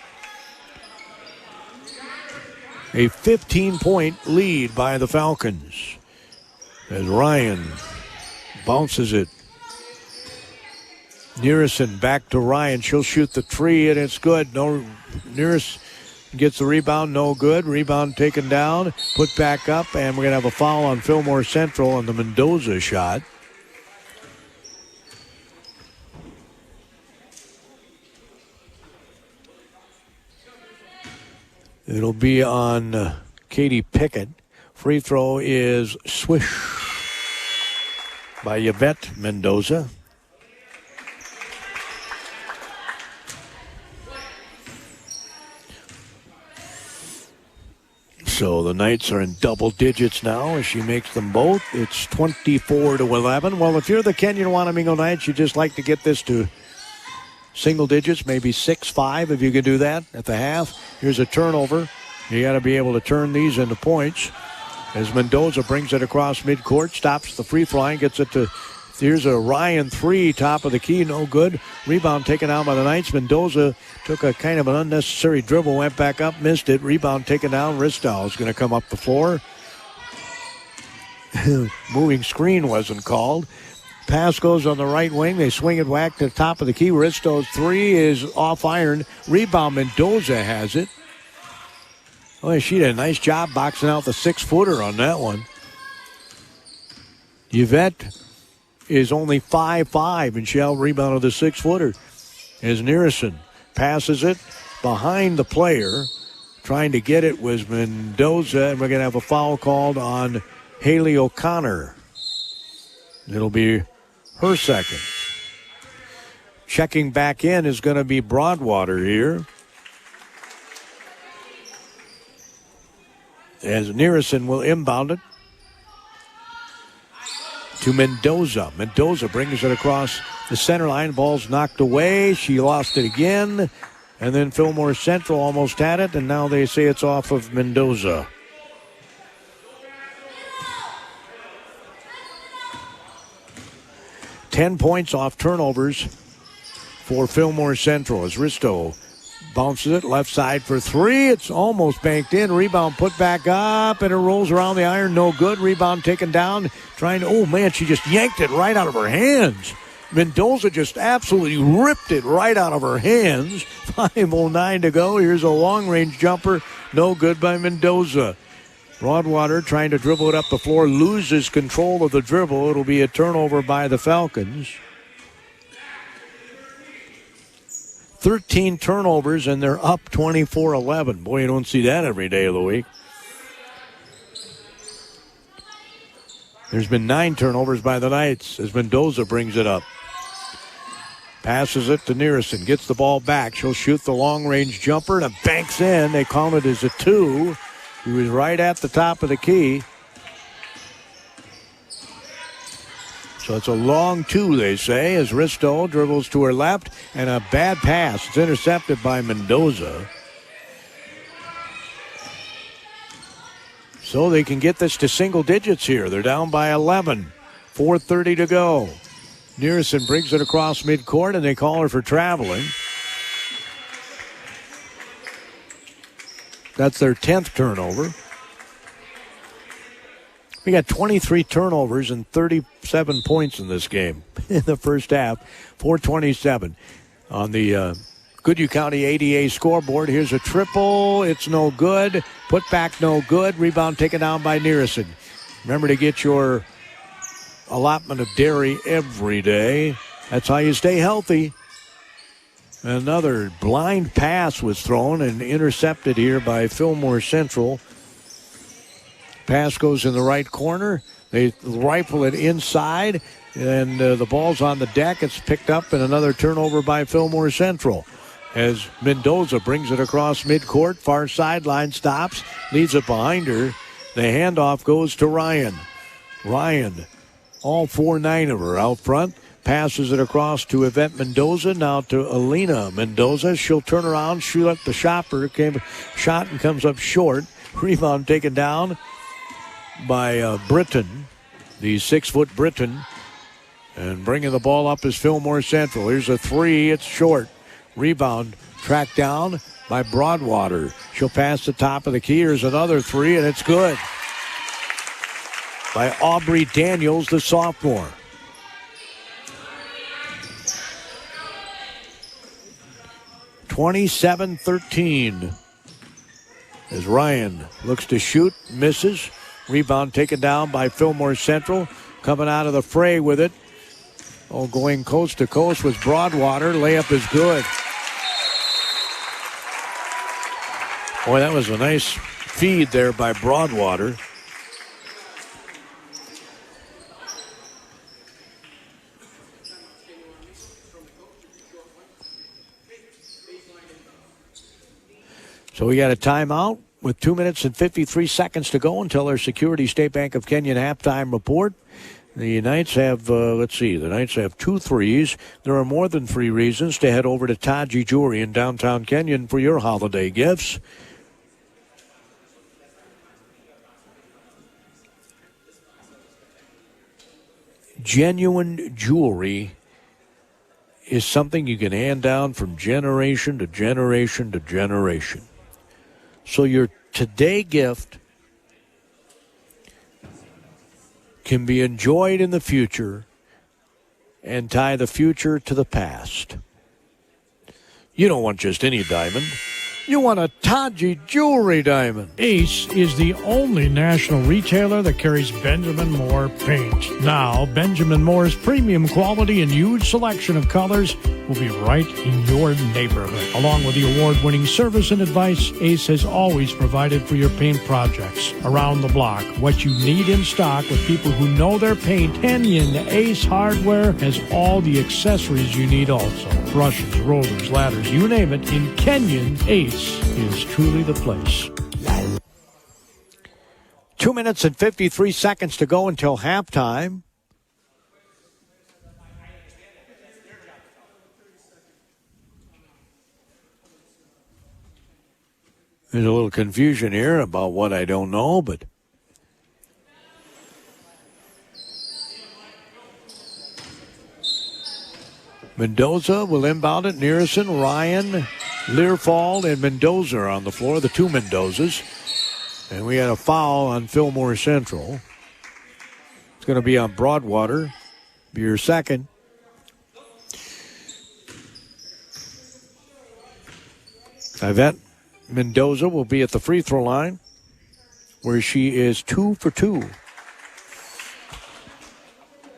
A 15-point lead by the Falcons as Ryan bounces it. Nearison back to Ryan. She'll shoot the three, and it's good. No, Nearison gets the rebound, no good. Rebound taken down, put back up, and we're going to have a foul on Fillmore Central on the Mendoza shot. It'll be on Katie Pickett. Free throw is swish by Yvette Mendoza. So the Knights are in double digits now as she makes them both. It's 24-11. Well, if you're the Kenyon-Wanamingo Knights, you just like to get this to single digits, maybe 6-5 if you could do that at the half. Here's a turnover. You got to be able to turn these into points. As Mendoza brings it across midcourt, stops the free throw line, gets it to, here's a Ryan 3, top of the key, no good. Rebound taken out by the Knights. Mendoza took a kind of an unnecessary dribble, went back up, missed it. Rebound taken down. Ristow is going to come up the floor. Moving screen wasn't called. Pass goes on the right wing. They swing it back to the top of the key. Ristow's 3 is off iron. Rebound, Mendoza has it. Oh, she did a nice job boxing out the 6-footer on that one. Yvette is only 5'5", and she'll rebound the 6-footer. As Nearison passes it behind the player. Trying to get it was Mendoza, and we're going to have a foul called on Haley O'Connor. It'll be her second. Checking back in is going to be Broadwater here. As Nearison will inbound it to Mendoza. Mendoza brings it across the center line. Ball's knocked away. She lost it again. And then Fillmore Central almost had it, and now they say it's off of Mendoza. Ten points off turnovers for Fillmore Central as Ristow bounces it left side for 3. It's almost banked in. Rebound put back up, and it rolls around the iron. No good. Rebound taken down. Trying to, oh man, she just yanked it right out of her hands. Mendoza just absolutely ripped it right out of her hands. 5:09 to go. Here's a long-range jumper. No good by Mendoza. Broadwater trying to dribble it up the floor, loses control of the dribble. It'll be a turnover by the Falcons. 13 turnovers, and they're up 24-11. Boy, you don't see that every day of the week. There's been 9 turnovers by the Knights as Mendoza brings it up. Passes it to Nearison. Gets the ball back. She'll shoot the long-range jumper, and it banks in. They count it as a 2. He was right at the top of the key. So it's a long 2, they say, as Risto dribbles to her left, and a bad pass. It's intercepted by Mendoza. So they can get this to single digits here. They're down by 11. 4:30 to go. Nearison brings it across midcourt, and they call her for traveling. That's their 10th turnover. We got 23 turnovers and 37 points in this game in the first half. 4:27 on the Goodhue County ADA scoreboard. Here's a triple. It's no good. Put back no good. Rebound taken down by Nearison. Remember to get your allotment of dairy every day. That's how you stay healthy. Another blind pass was thrown and intercepted here by Fillmore Central. Pass goes in the right corner. They rifle it inside, and the ball's on the deck. It's picked up, and another turnover by Fillmore Central. As Mendoza brings it across midcourt, far sideline, stops, leaves it behind her. The handoff goes to Ryan. Ryan, all 4'9" of her out front, passes it across to Yvette Mendoza, now to Alina Mendoza. She'll turn around, shoot up the shopper, shot and comes up short. Rebound taken down by Britton, the 6-foot Britton. And bringing the ball up is Fillmore Central. Here's a 3, it's short. Rebound tracked down by Broadwater. She'll pass the top of the key. Here's another 3, and it's good. By Aubrey Daniels, the sophomore. (27-13) as Ryan looks to shoot, misses. Rebound taken down by Fillmore Central. Coming out of the fray with it. Oh, going coast to coast was Broadwater. Layup is good. Boy, that was a nice feed there by Broadwater. So we got a timeout with 2 minutes and 53 seconds to go until our Security State Bank of Kenyon halftime report. The Knights have, the Knights have 2 threes. There are more than 3 reasons to head over to Taji Jewelry in downtown Kenyon for your holiday gifts. Genuine jewelry is something you can hand down from generation to generation to generation. So your today gift can be enjoyed in the future and tie the future to the past. You don't want just any diamond. You want a Taji Jewelry diamond. Ace is the only national retailer that carries Benjamin Moore paint. Now, Benjamin Moore's premium quality and huge selection of colors will be right in your neighborhood. Along with the award-winning service and advice Ace has always provided for your paint projects. Around the block, what you need in stock with people who know their paint. Kenyon Ace Hardware has all the accessories you need also. Brushes, rollers, ladders, you name it. In Kenyon, Ace is truly the place. 2 minutes and 53 seconds to go until halftime. There's a little confusion here about what I don't know, but Mendoza will inbound it. Nearison, Ryan, Learfald, and Mendoza are on the floor, the 2 Mendozas. And we had a foul on Fillmore Central. It's going to be on Broadwater. Be your second. Yvette Mendoza will be at the free throw line. where she is 2 for 2.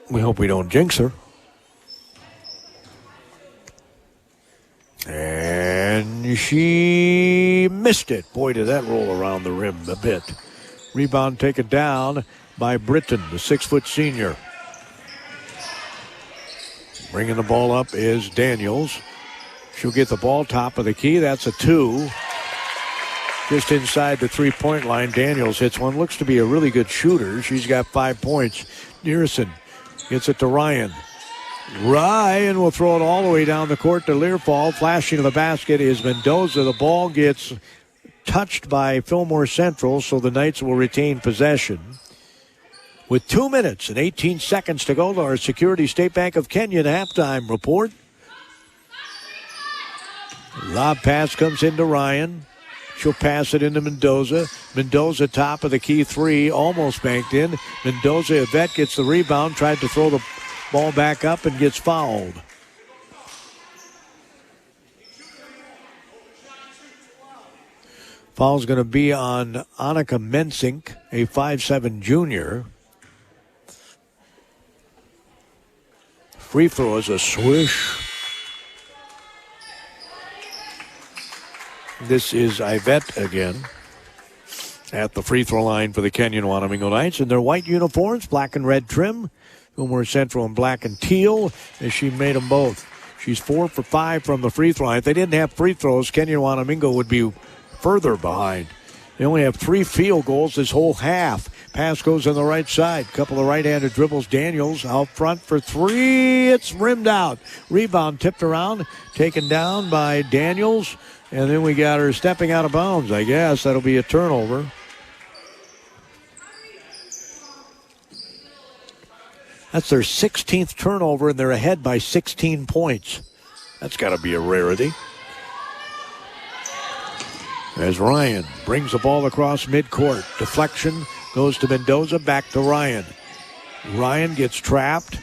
We hope we don't jinx her. And she missed it. Boy, did that roll around the rim a bit. Rebound taken down by Britton, the 6-foot senior. Bringing the ball up is Daniels. She'll get the ball top of the key. That's a 2. Just inside the three-point line, Daniels hits one. Looks to be a really good shooter. She's got 5 points. Nearson gets it to Ryan. Ryan will throw it all the way down the court to Learfall. Flashing to the basket is Mendoza. The ball gets touched by Fillmore Central, so the Knights will retain possession. With 2 minutes and 18 seconds to go, our Security State Bank of Kenyon halftime report. Lob pass comes into Ryan. She'll pass it into Mendoza. Mendoza top of the key 3, almost banked in. Mendoza, Yvette gets the rebound, tried to throw the ball back up and gets fouled. Foul's going to be on Annika Mensink, a 5'7" junior. Free throw is a swish. This is Yvette again at the free throw line for the Kenyon-Wanamingo Knights in their white uniforms, black and red trim. Fillmore Central in black and teal, as she made them both. She's 4 for 5 from the free throw line. If they didn't have free throws, Kenyon-Wanamingo would be further behind. They only have 3 field goals this whole half. Pass goes on the right side. Couple of right-handed dribbles. Daniels out front for 3. It's rimmed out. Rebound tipped around, taken down by Daniels. And then we got her stepping out of bounds, I guess. That'll be a turnover. That's their 16th turnover, and they're ahead by 16 points. That's got to be a rarity. As Ryan brings the ball across midcourt. Deflection goes to Mendoza, back to Ryan. Ryan gets trapped.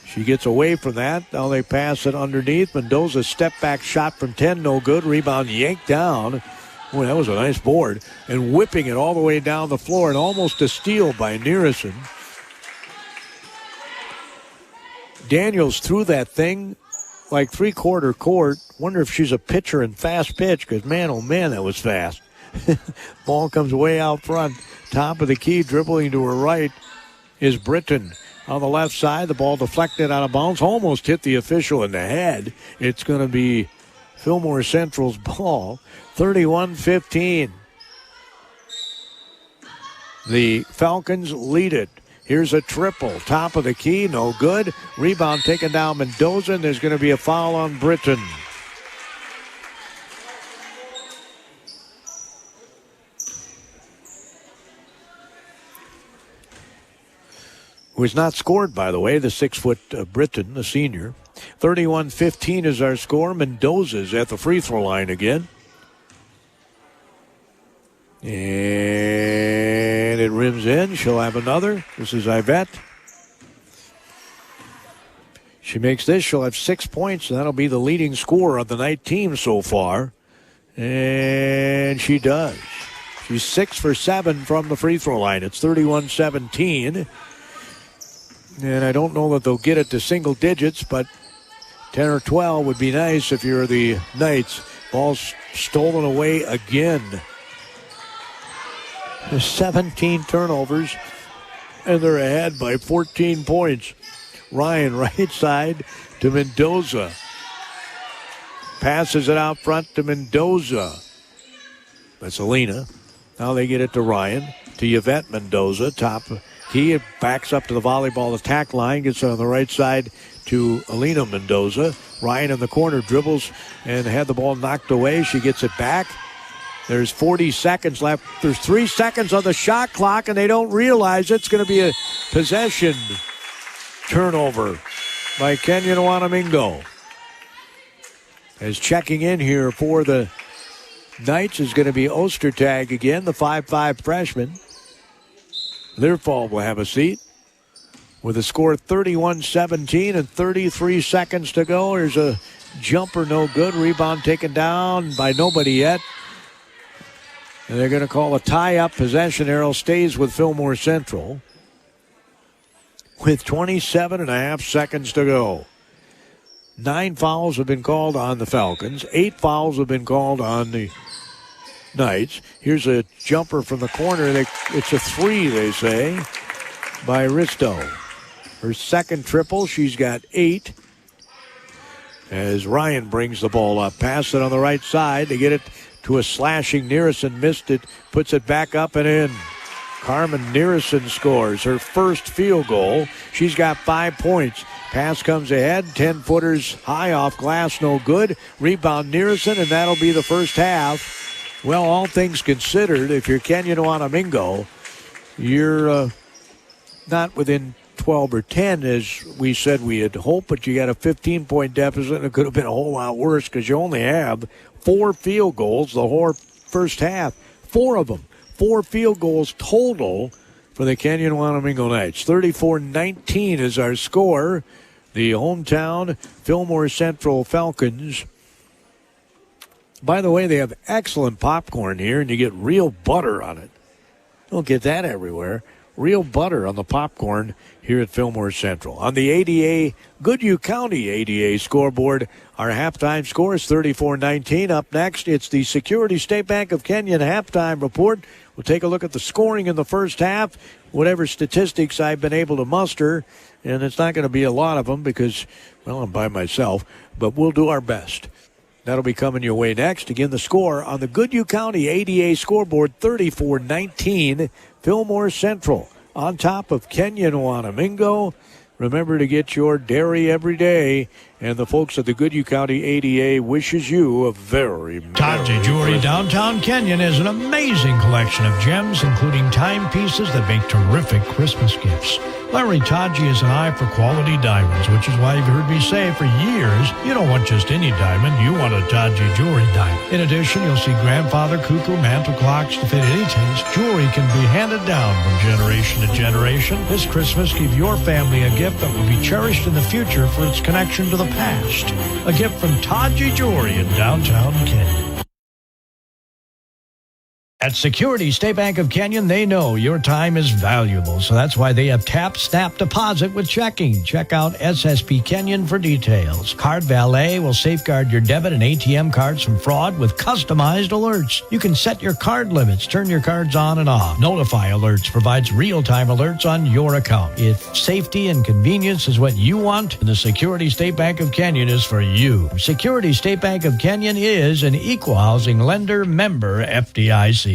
She gets away from that. Now they pass it underneath. Mendoza's step-back shot from 10, no good. Rebound yanked down. Boy, that was a nice board. And whipping it all the way down the floor, and almost a steal by Nearison. Daniels threw that thing like three-quarter court. Wonder if she's a pitcher in fast pitch, because man, oh man, that was fast. Ball comes way out front. Top of the key, dribbling to her right is Britton. On the left side, the ball deflected out of bounds. Almost hit the official in the head. It's going to be Fillmore Central's ball. 31-15. The Falcons lead it. Here's a triple. Top of the key, no good. Rebound taken down Mendoza, and there's going to be a foul on Britton. Who is not scored, by the way, the 6-foot Britton, the senior. 31-15 is our score. Mendoza's at the free throw line again. And it rims in. She'll have another. This is Yvette. She makes this. She'll have 6 points, and that'll be the leading scorer of the night team so far. And she does. She's 6 for 7 from the free throw line. It's 31-17. And I don't know that they'll get it to single digits, but 10 or 12 would be nice if you're the Knights. Ball's stolen away again. 17 turnovers, and they're ahead by 14 points. Ryan, right side to Mendoza. Passes it out front to Mendoza. That's Alina. Now they get it to Ryan, to Yvette Mendoza. Top key, it backs up to the volleyball attack line. Gets it on the right side to Alina Mendoza. Ryan in the corner dribbles and had the ball knocked away. She gets it back. There's 40 seconds left. There's 3 seconds on the shot clock, and they don't realize it's going to be a possession turnover by Kenyon-Wanamingo. As checking in here for the Knights is going to be Ostertag again, the 5'5" freshman. Learfall will have a seat. With a score 31-17 and 33 seconds to go. There's a jumper, no good. Rebound taken down by nobody yet. And they're going to call a tie-up possession. Arrow stays with Fillmore Central with 27.5 seconds to go. 9 fouls have been called on the Falcons. 8 fouls have been called on the Knights. Here's a jumper from the corner. It's a 3, they say, by Risto. Her second triple. She's got 8. As Ryan brings the ball up. Pass it on the right side to get it to a slashing Nearison. Missed it. Puts it back up and in. Carmen Nearison scores her first field goal. She's got 5 points. Pass comes ahead. 10-footers high off glass. No good. Rebound Nearison, and that'll be the first half. Well, all things considered, if you're Kenyon-Wanamingo, you're not within 12 or 10 as we said we had hoped, but you got a 15-point deficit, and it could have been a whole lot worse because you only have 4 field goals the whole first half. 4 of them. 4 field goals total for the Kenyon-Wanamingo Knights. 34-19 is our score. The hometown Fillmore Central Falcons. By the way, they have excellent popcorn here, and you get real butter on it. Don't get that everywhere. Real butter on the popcorn here at Fillmore Central. On the ADA, Goodhue County ADA scoreboard, our halftime score is 34-19. Up next, it's the Security State Bank of Kenyon halftime report. We'll take a look at the scoring in the first half, whatever statistics I've been able to muster, and it's not going to be a lot of them because, well, I'm by myself, but we'll do our best. That'll be coming your way next. Again, the score on the Goodhue County ADA scoreboard, 34-19, Fillmore Central on top of Kenyon-Wanamingo. Remember to get your dairy every day. And the folks at the Goodhue County ADA wishes you a very Taji Jewelry downtown Kenyon has an amazing collection of gems, including timepieces that make terrific Christmas gifts. Larry Taji has an eye for quality diamonds, which is why you've heard me say for years, you don't want just any diamond, you want a Taji Jewelry diamond. In addition, you'll see grandfather cuckoo mantle clocks to fit any taste. Jewelry can be handed down from generation to generation. This Christmas, give your family a gift that will be cherished in the future for its connection to the past. A gift from Taji Jewelry in downtown Kenyon. At Security State Bank of Kenyon, they know your time is valuable, so that's why they have Tap Snap Deposit with checking. Check out SSP Kenyon for details. Card Valet will safeguard your debit and ATM cards from fraud with customized alerts. You can set your card limits, turn your cards on and off. Notify Alerts provides real-time alerts on your account. If safety and convenience is what you want, then the Security State Bank of Kenyon is for you. Security State Bank of Kenyon is an equal housing lender, member FDIC.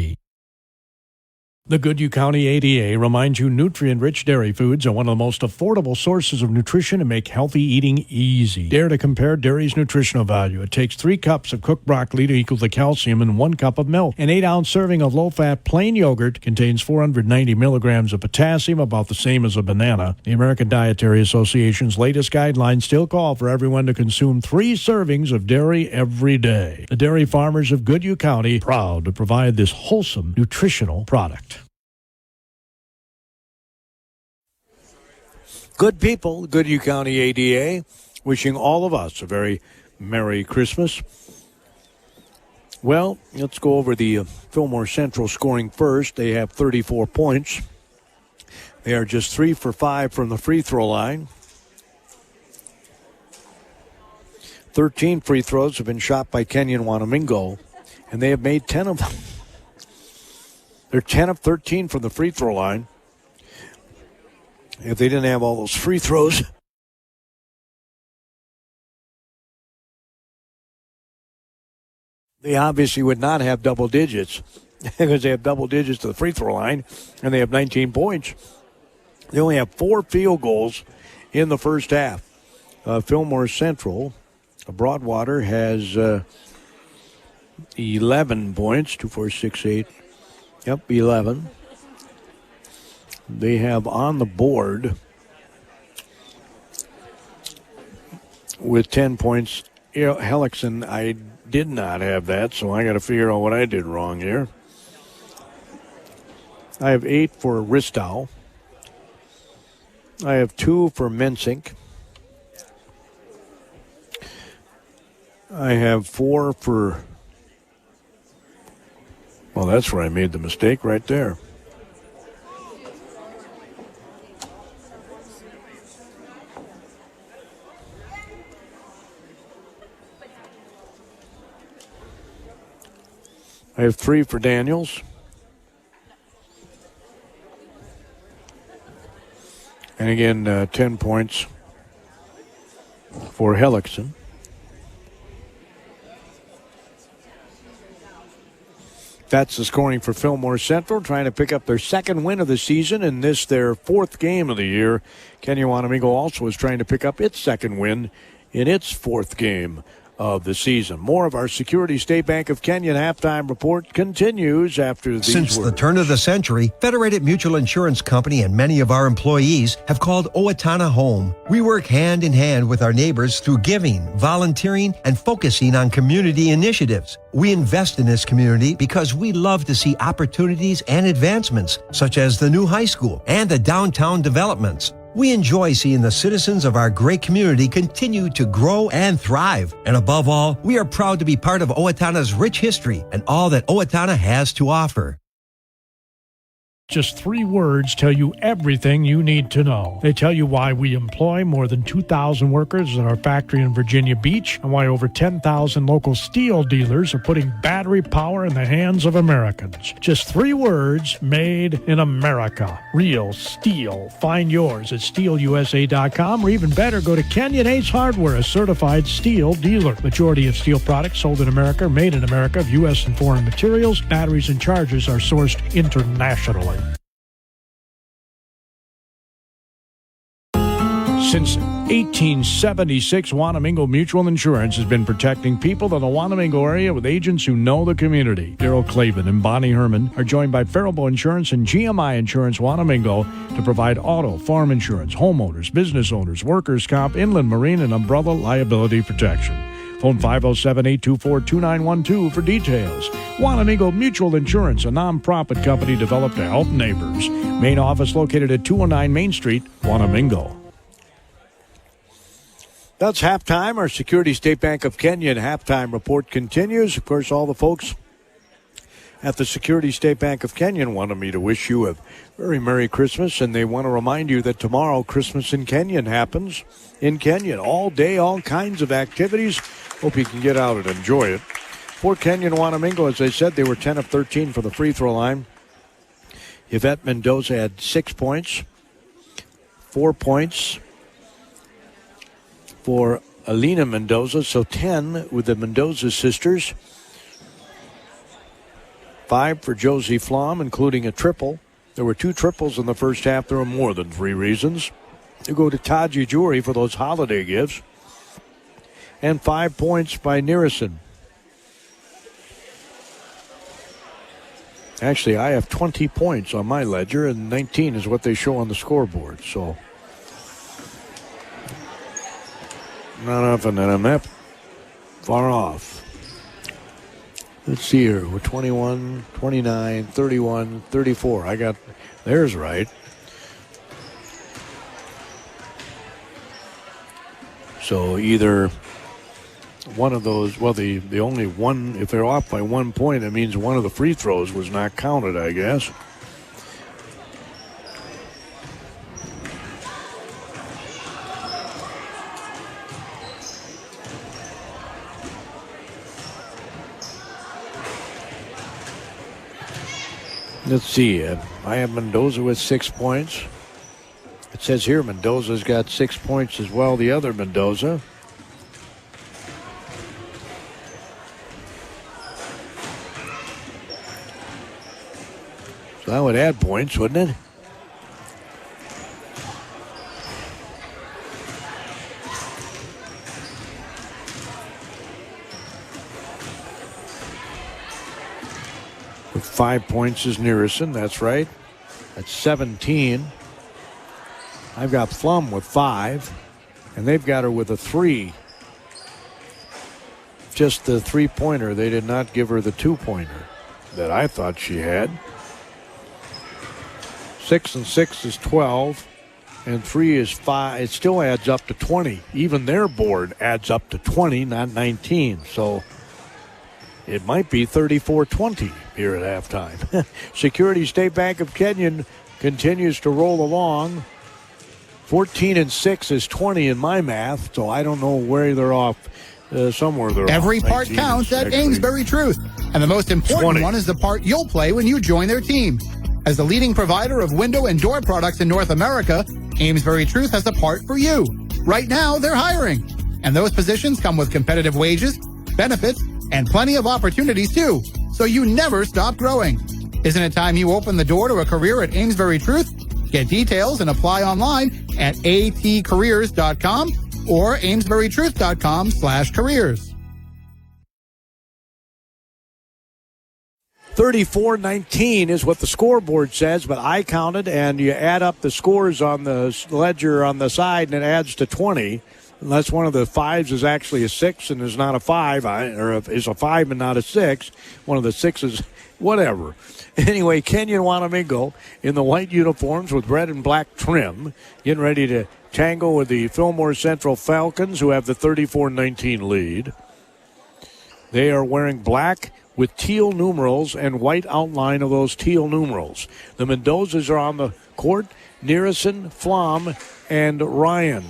The Goodhue County ADA reminds you nutrient-rich dairy foods are one of the most affordable sources of nutrition and make healthy eating easy. Dare to compare dairy's nutritional value. It takes 3 cups of cooked broccoli to equal the calcium in 1 cup of milk. An 8-ounce serving of low-fat plain yogurt contains 490 milligrams of potassium, about the same as a banana. The American Dietary Association's latest guidelines still call for everyone to consume 3 servings of dairy every day. The dairy farmers of Goodhue County, proud to provide this wholesome nutritional product. Good people, Goodhue County ADA, wishing all of us a very Merry Christmas. Well, let's go over the Fillmore Central scoring first. They have 34 points. They are just 3 for 5 from the free throw line. 13 free throws have been shot by Kenyon-Wanamingo, and they have made 10 of them. They're 10 of 13 from the free throw line. If they didn't have all those free throws, they obviously would not have double digits because they have double digits to the free throw line, and they have 19 points. They only have 4 field goals in the first half. Fillmore Central, Broadwater has 11 points, 2, 4, 6, 8. Yep, 11. They have on the board with 10 points. Hellickson, I did not have that, so I got to figure out what I did wrong here. I have 8 for Ristow. I have 2 for Mensink. I have 4 for Well, that's where I made the mistake right there. I have 3 for Daniels. And again, 10 points for Hellickson. That's the scoring for Fillmore Central, trying to pick up their 2nd win of the season, and this their 4th game of the year. Kenyon-Wanamingo also is trying to pick up its 2nd win in its 4th game of the season. More of our Security State Bank of Kenyon halftime report continues after these Since words. the turn of the century, Federated Mutual Insurance Company and many of our employees have called Owatonna home. We work hand in hand with our neighbors through giving, volunteering, and focusing on community initiatives. We invest in this community because we love to see opportunities and advancements, such as the new high school and the downtown developments. We enjoy seeing the citizens of our great community continue to grow and thrive. And above all, we are proud to be part of Owatonna's rich history and all that Owatonna has to offer. Just 3 words tell you everything you need to know. They tell you why we employ more than 2,000 workers at our factory in Virginia Beach and why over 10,000 local steel dealers are putting battery power in the hands of Americans. Just 3 words, made in America. Real steel. Find yours at steelusa.com, or even better, go to Kenyon Ace Hardware, a certified steel dealer. Majority of steel products sold in America are made in America of U.S. and foreign materials. Batteries and chargers are sourced internationally. Since 1876, Wanamingo Mutual Insurance has been protecting people in the Wanamingo area with agents who know the community. Daryl Clavin and Bonnie Herman are joined by Faribault Insurance and GMI Insurance Wanamingo to provide auto, farm insurance, homeowners, business owners, workers' comp, inland marine, and umbrella liability protection. Phone 507-824-2912 for details. Wanamingo Mutual Insurance, a non-profit company developed to help neighbors. Main office located at 209 Main Street, Wanamingo. That's halftime. Our Security State Bank of Kenyon halftime report continues. Of course, all the folks at the Security State Bank of Kenyon wanted me to wish you a very Merry Christmas, and they want to remind you that tomorrow Christmas in Kenyon happens in Kenyon. All day, all kinds of activities. Hope you can get out and enjoy it. For Kenyon-Wanamingo, as I said, they were 10 of 13 for the free throw line. Yvette Mendoza had 6 points, 4 points for Alina Mendoza, so 10 with the Mendoza sisters. 5 for Josie Flom, including a triple. There were 2 triples in the first half. There were more than 3 reasons. You go to Taji Jury for those holiday gifts. And 5 points by Nearison. Actually, I have 20 points on my ledger, and 19 is what they show on the scoreboard, so not often that I'm that far off. Let's see here. We're 21, 29, 31, 34. I got theirs right. So either one of those, well, the only one, if they're off by 1 point, it means one of the free throws was not counted, I guess. Let's see. I have Mendoza with 6 points. It says here Mendoza's got 6 points as well, the other Mendoza. So that would add points, wouldn't it? With 5 points is Nearison, that's right. That's 17. I've got Flum with 5, and they've got her with a 3. Just the 3-pointer. They did not give her the 2-pointer that I thought she had. 6 and 6 is 12, and 3 is 5. It still adds up to 20. Even their board adds up to 20, not 19. So It might be 34-20 here at halftime. Security State Bank of Kenyon continues to roll along. 14-6 is 20 in my math, so I don't know where they're off. Somewhere they're Every off. part counts at Amesbury Truth. And the most important 20. one is the part you'll play when you join their team. As the leading provider of window and door products in North America, Amesbury Truth has a part for you. Right now, they're hiring. And those positions come with competitive wages, benefits, and plenty of opportunities too. So you never stop growing. Isn't it time you open the door to a career at Amesbury Truth? Get details and apply online at atcareers.com or amesburytruth.com/careers. 34-19 is what the scoreboard says, but I counted, and you add up the scores on the ledger on the side, and it adds to 20. Unless one of the fives is actually a 6 and is not a 5, or is a 5 and not a 6. One of the 6s, whatever. Anyway, Kenyon-Wanamingo in the white uniforms with red and black trim, getting ready to tangle with the Fillmore Central Falcons, who have the 34-19 lead. They are wearing black with teal numerals and white outline of those teal numerals. The Mendozas are on the court, Nearison, Flom, and Ryan.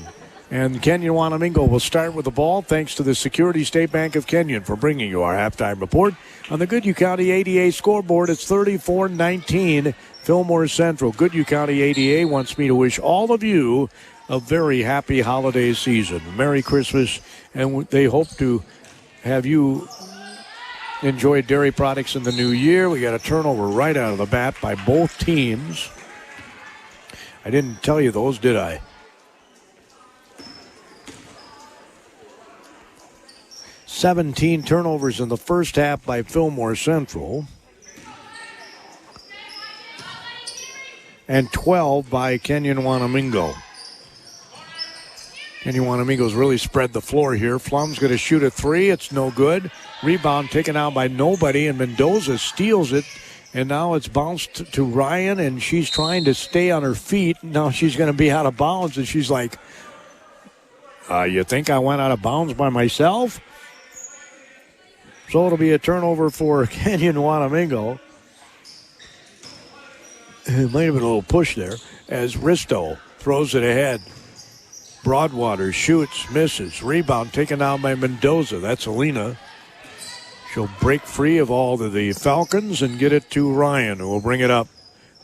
And Kenyon-Wanamingo will start with the ball, thanks to the Security State Bank of Kenyon for bringing you our halftime report. On the Goodhue County ADA scoreboard, it's 34-19, Fillmore Central. Goodhue County ADA wants me to wish all of you a very happy holiday season. Merry Christmas, and they hope to have you enjoy dairy products in the new year. We got a turnover right out of the bat by both teams. I didn't tell you those, did I? 17 turnovers in the first half by Fillmore Central. And 12 by Kenyon-Wanamingo. Kenyon-Wanamingo's really spread the floor here. Flum's going to shoot a 3. It's no good. Rebound taken out by nobody, and Mendoza steals it. And now it's bounced to Ryan, and she's trying to stay on her feet. Now she's going to be out of bounds, and she's like, you think I went out of bounds by myself? So it'll be a turnover for Kenyon-Wanamingo. It might have been a little push there as Risto throws it ahead. Broadwater shoots, misses. Rebound taken down by Mendoza. That's Alina. She'll break free of all of the Falcons and get it to Ryan, who will bring it up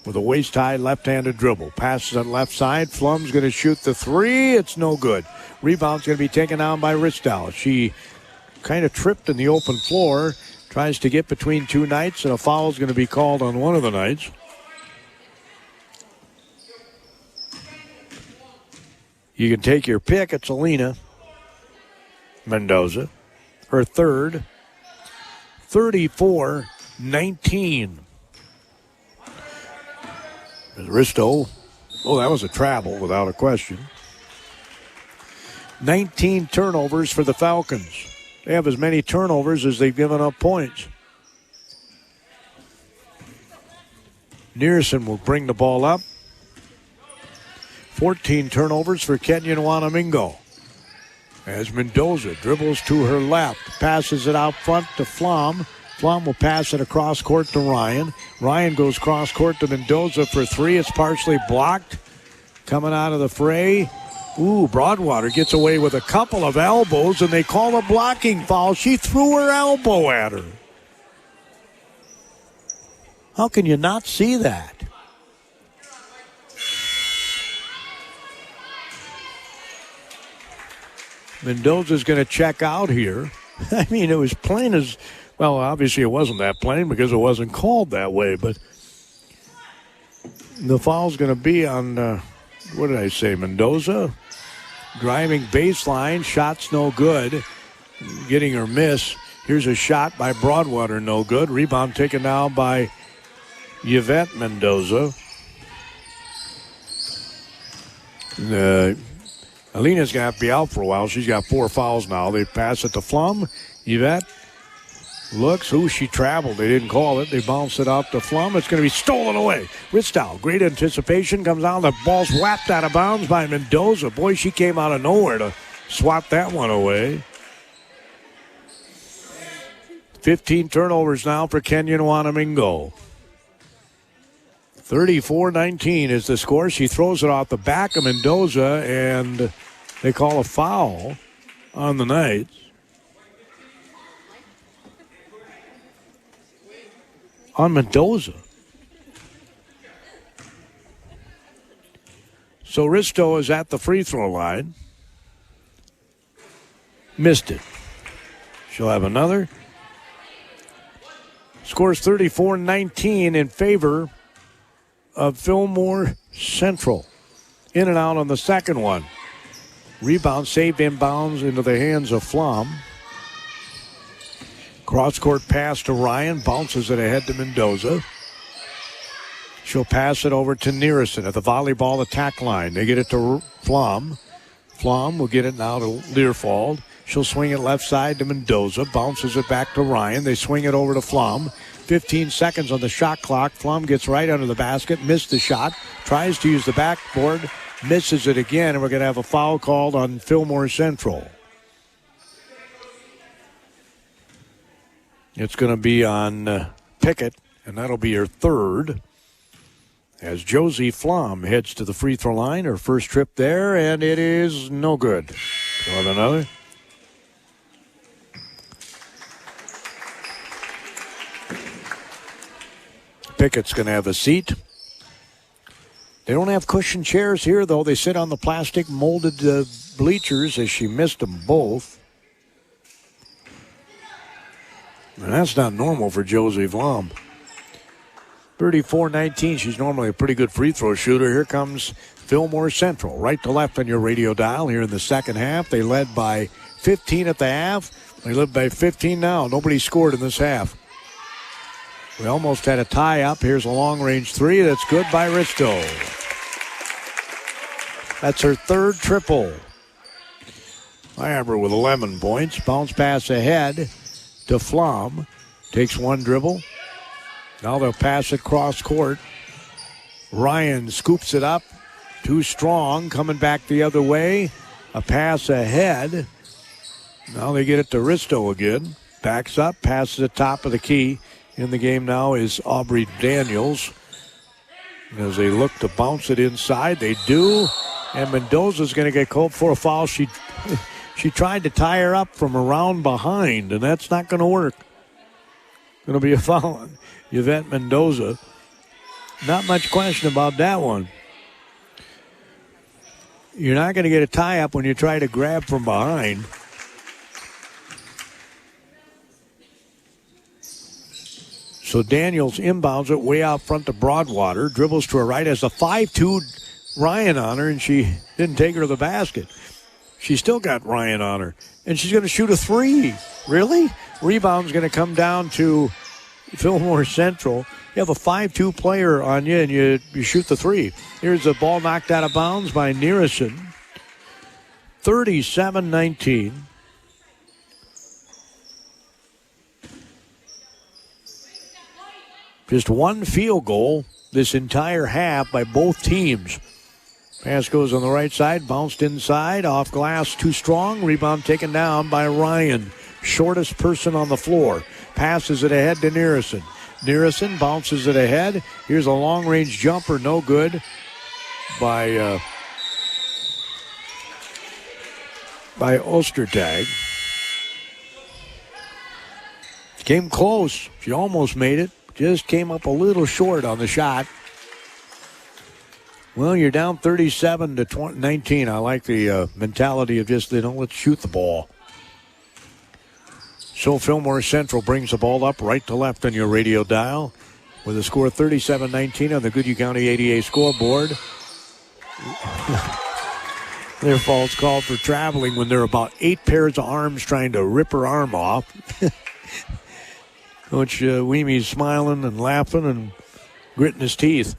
with a waist-high left-handed dribble. Passes on left side. Flum's going to shoot the 3. It's no good. Rebound's going to be taken down by Ristow. She kind of tripped in the open floor. Tries to get between two Knights, and a foul's going to be called on one of the Knights. You can take your pick. It's Alina Mendoza. Her third. 34-19. Risto. Oh, that was a travel without a question. 19 turnovers for the Falcons. They have as many turnovers as they've given up points. Nearson will bring the ball up. 14 turnovers for Kenyon-Wanamingo. As Mendoza dribbles to her left, passes it out front to Flom. Flom will pass it across court to Ryan. Ryan goes cross court to Mendoza for 3. It's partially blocked. Coming out of the fray. Ooh, Broadwater gets away with a couple of elbows, and they call a blocking foul. She threw her elbow at her. How can you not see that? Mendoza's going to check out here. I mean, it was plain as, well, obviously it wasn't that plain because it wasn't called that way, but the foul's going to be on, what did I say, Mendoza? Driving baseline, shot's no good. Getting her miss. Here's a shot by Broadwater, no good. Rebound taken now by Yvette Mendoza. Alina's going to have to be out for a while. She's got 4 fouls now. They pass it to Flum. Yvette looks. Ooh, she traveled. They didn't call it. They bounced it out to Flum. It's going to be stolen away. Ristow, great anticipation. Comes down. The ball's whapped out of bounds by Mendoza. Boy, she came out of nowhere to swat that one away. 15 turnovers now for Kenyon-Wanamingo. 34-19 is the score. She throws it off the back of Mendoza, and they call a foul on the Knights. On Mendoza. So Risto is at the free throw line. Missed it. She'll have another. Scores 34-19 in favor of Fillmore Central. In and out on the second one. Rebound saved inbounds into the hands of Flom. Cross-court pass to Ryan. Bounces it ahead to Mendoza. She'll pass it over to Nearison at the volleyball attack line. They get it to Flom. Flom will get it now to Learfald. She'll swing it left side to Mendoza. Bounces it back to Ryan. They swing it over to Flom. 15 seconds on the shot clock. Flom gets right under the basket. Missed the shot. Tries to use the backboard. Misses it again. And we're going to have a foul called on Fillmore Central. It's going to be on Pickett. And that'll be her third. As Josie Flom heads to the free throw line. Her first trip there. And it is no good. Want another? Pickett's going to have a seat. They don't have cushion chairs here, though. They sit on the plastic molded bleachers as she missed them both. And that's not normal for Josie Flom. 34-19. She's normally a pretty good free throw shooter. Here comes Fillmore Central. Right to left on your radio dial here in the second half. They led by 15 at the half. They led by 15 now. Nobody scored in this half. We almost had a tie-up. Here's a long-range three. That's good by Risto. That's her third triple. Iamber with 11 points. Bounce pass ahead to Flom. Takes one dribble. Now they'll pass it cross-court. Ryan scoops it up. Too strong. Coming back the other way. A pass ahead. Now they get it to Risto again. Backs up. Passes the top of the key. In the game now is Aubrey Daniels. As they look to bounce it inside, they do. And Mendoza's going to get called for a foul. She tried to tie her up from around behind, and that's not going to work. Going to be a foul on Yvette Mendoza. Not much question about that one. You're not going to get a tie-up when you try to grab from behind. So Daniels inbounds it way out front to Broadwater. Dribbles to her right. Has a 5'2" Ryan on her, and she didn't take her to the basket. She still got Ryan on her. And she's going to shoot a three. Really? Rebound's going to come down to Fillmore Central. You have a 5'2" player on you, and you shoot the three. Here's the ball knocked out of bounds by Nearison. 37-19. Just one field goal this entire half by both teams. Pass goes on the right side, bounced inside, off glass, too strong. Rebound taken down by Ryan. Shortest person on the floor. Passes it ahead to Nearison. Nearison bounces it ahead. Here's a long-range jumper, no good by Ostertag. Came close. She almost made it. Just came up a little short on the shot. Well, you're down 37-19. I like the mentality of just, let's shoot the ball. So Fillmore Central brings the ball up right to left on your radio dial with a score of 37-19 on the Goodhue County ADA scoreboard. Their fault's called for traveling when there are about 8 pairs of arms trying to rip her arm off. Coach Weemy's smiling and laughing and gritting his teeth.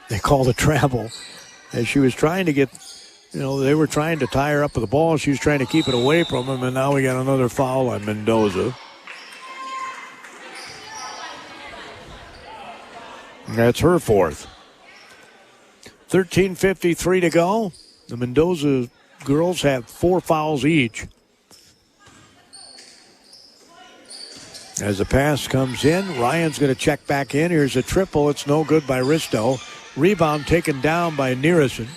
They called a travel as she was trying to get, they were trying to tie her up with the ball. She was trying to keep it away from him, and now we got another foul on Mendoza. And that's her fourth. 13:53 to go. The Mendoza girls have 4 fouls each. As the pass comes in, Ryan's going to check back in. Here's a triple. It's no good by Risto. Rebound taken down by Nearison.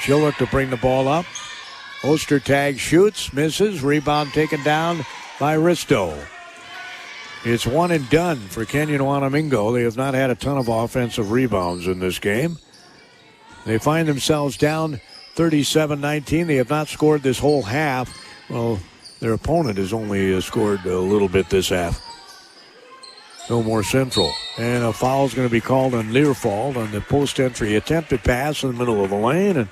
She'll look to bring the ball up. Ostertag shoots, misses. Rebound taken down by Risto. It's one and done for Kenyon-Wanamingo. They have not had a ton of offensive rebounds in this game. They find themselves down 37-19. They have not scored this whole half. Well, their opponent has only scored a little bit this half. Fillmore Central. And a foul is going to be called on Learfald on the post-entry attempted pass in the middle of the lane. And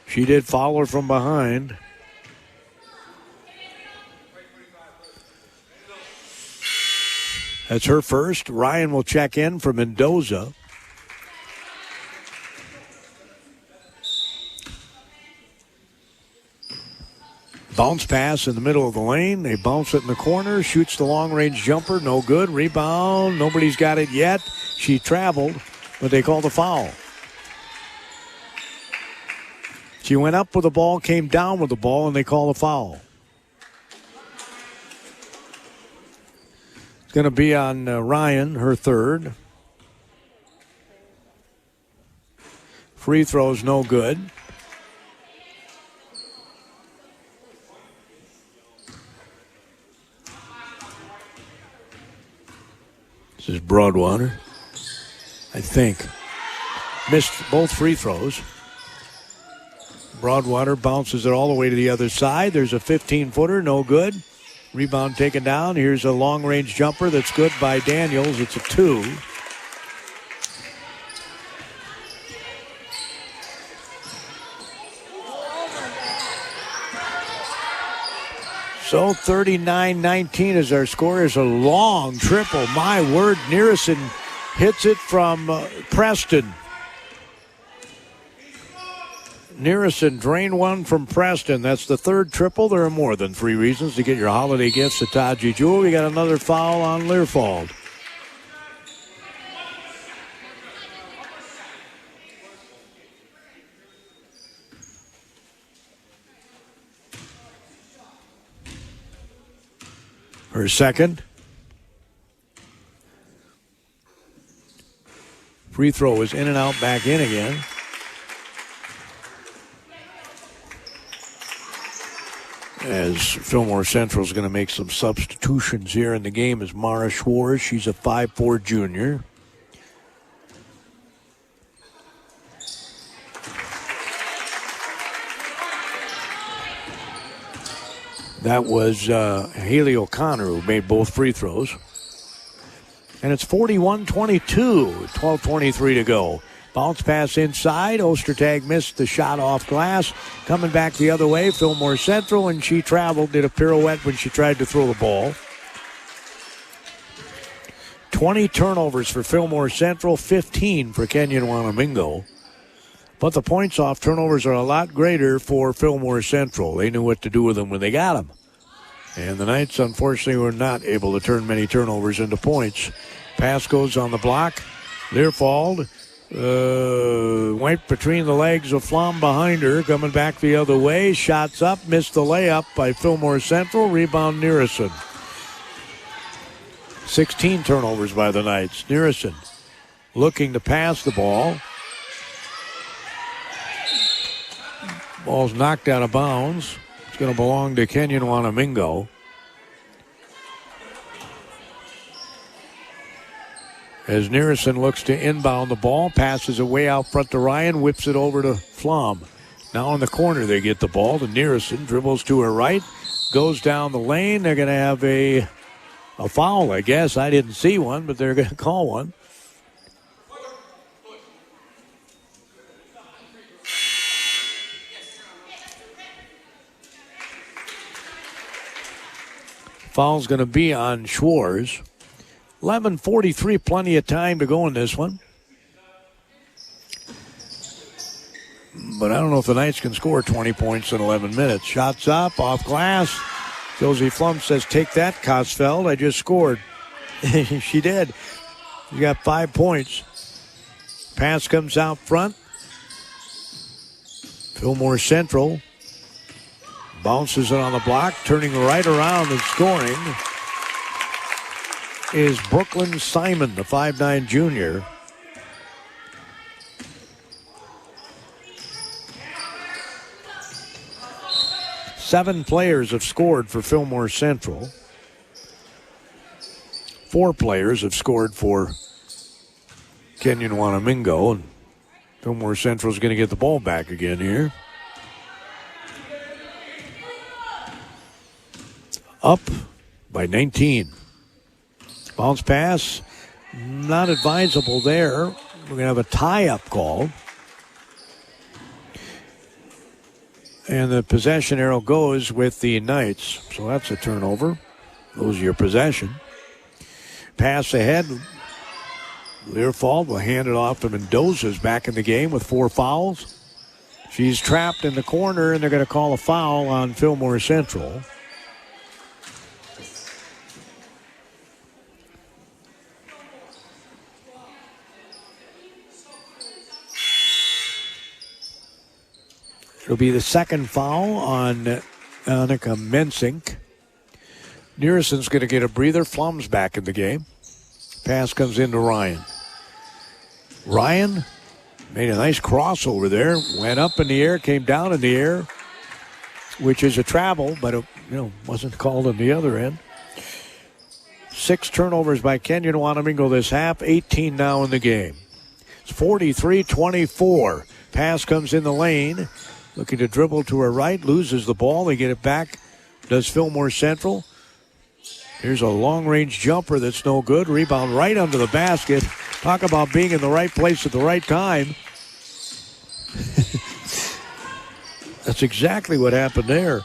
she did foul her from behind. That's her first. Ryan will check in for Mendoza. Bounce pass in the middle of the lane. They bounce it in the corner. Shoots the long-range jumper. No good. Rebound. Nobody's got it yet. She traveled, but they called a foul. She went up with the ball, came down with the ball, and they call a foul. It's going to be on Ryan, her third. Free throw's no good. This is Broadwater, I think. Missed both free throws. Broadwater bounces it all the way to the other side. There's a 15-footer, no good. Rebound taken down. Here's a long-range jumper that's good by Daniels. It's a 2. So 39-19 is our score. Is a long triple. My word, Nearison hits it from Preston. Nearison drained one from Preston. That's the third triple. There are more than 3 reasons to get your holiday gifts at Taji Jewel. We got another foul on Learfald. Her second. Free throw is in and out, back in again. As Fillmore Central is going to make some substitutions here in the game is Mara Schwartz. She's a 5'4" junior. That was Haley O'Connor who made both free throws. And it's 41-22, 12:23 to go. Bounce pass inside. Ostertag missed the shot off glass. Coming back the other way, Fillmore Central, and she traveled, did a pirouette when she tried to throw the ball. 20 turnovers for Fillmore Central, 15 for Kenyon-Wanamingo. But the points off turnovers are a lot greater for Fillmore Central. They knew what to do with them when they got them. And the Knights, unfortunately, were not able to turn many turnovers into points. Pass goes on the block. Learfald went between the legs of Flom behind her, coming back the other way. Shots up, missed the layup by Fillmore Central. Rebound Nearison. 16 turnovers by the Knights. Nearison looking to pass the ball. Ball's knocked out of bounds. It's going to belong to Kenyon-Wanamingo. As Nearison looks to inbound the ball, passes it way out front to Ryan, whips it over to Flom. Now in the corner they get the ball to Nearison, dribbles to her right, goes down the lane. They're going to have a foul, I guess. I didn't see one, but they're going to call one. Foul's going to be on Schwartz. 11:43, plenty of time to go in this one. But I don't know if the Knights can score 20 points in 11 minutes. Shots up, off glass. Josie Flum says, take that, Kosfeld. I just scored. She did. You got 5 points. Pass comes out front. Fillmore Central Bounces it on the block, turning right around and scoring is Brooklyn Simon, the 5'9" junior. Seven players have scored for Fillmore Central. 4 players have scored for Kenyon-Wanamingo, and Fillmore Central is going to get the ball back again here. Up by 19. Bounce pass, not advisable there. We're going to have a tie-up call. And the possession arrow goes with the Knights. So that's a turnover. Lose your possession. Pass ahead. Learfald will hand it off to Mendoza's back in the game with 4 fouls. She's trapped in the corner, and they're going to call a foul on Fillmore Central. It'll be the second foul on Annika Mensink. Nearson's going to get a breather. Flum's back in the game. Pass comes into Ryan. Ryan made a nice crossover there. Went up in the air, came down in the air, which is a travel, but it wasn't called on the other end. 6 turnovers by Kenyon-Wanamingo this half. 18 now in the game. It's 43-24. Pass comes in the lane. Looking to dribble to her right, loses the ball. They get it back. Does Fillmore Central. Here's a long-range jumper that's no good. Rebound right under the basket. Talk about being in the right place at the right time. That's exactly what happened there.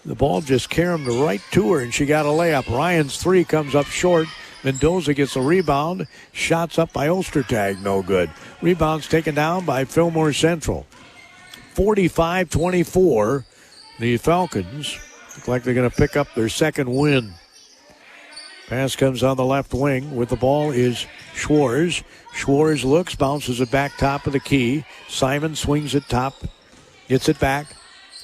The ball just caromed right to her, and she got a layup. Ryan's 3 comes up short. Mendoza gets a rebound. Shots up by Ostertag, no good. Rebounds taken down by Fillmore Central. 45-24, the Falcons look like they're going to pick up their second win. Pass comes on the left wing. With the ball is Schwarz. Schwarz looks, bounces it back top of the key. Simon swings it top, gets it back.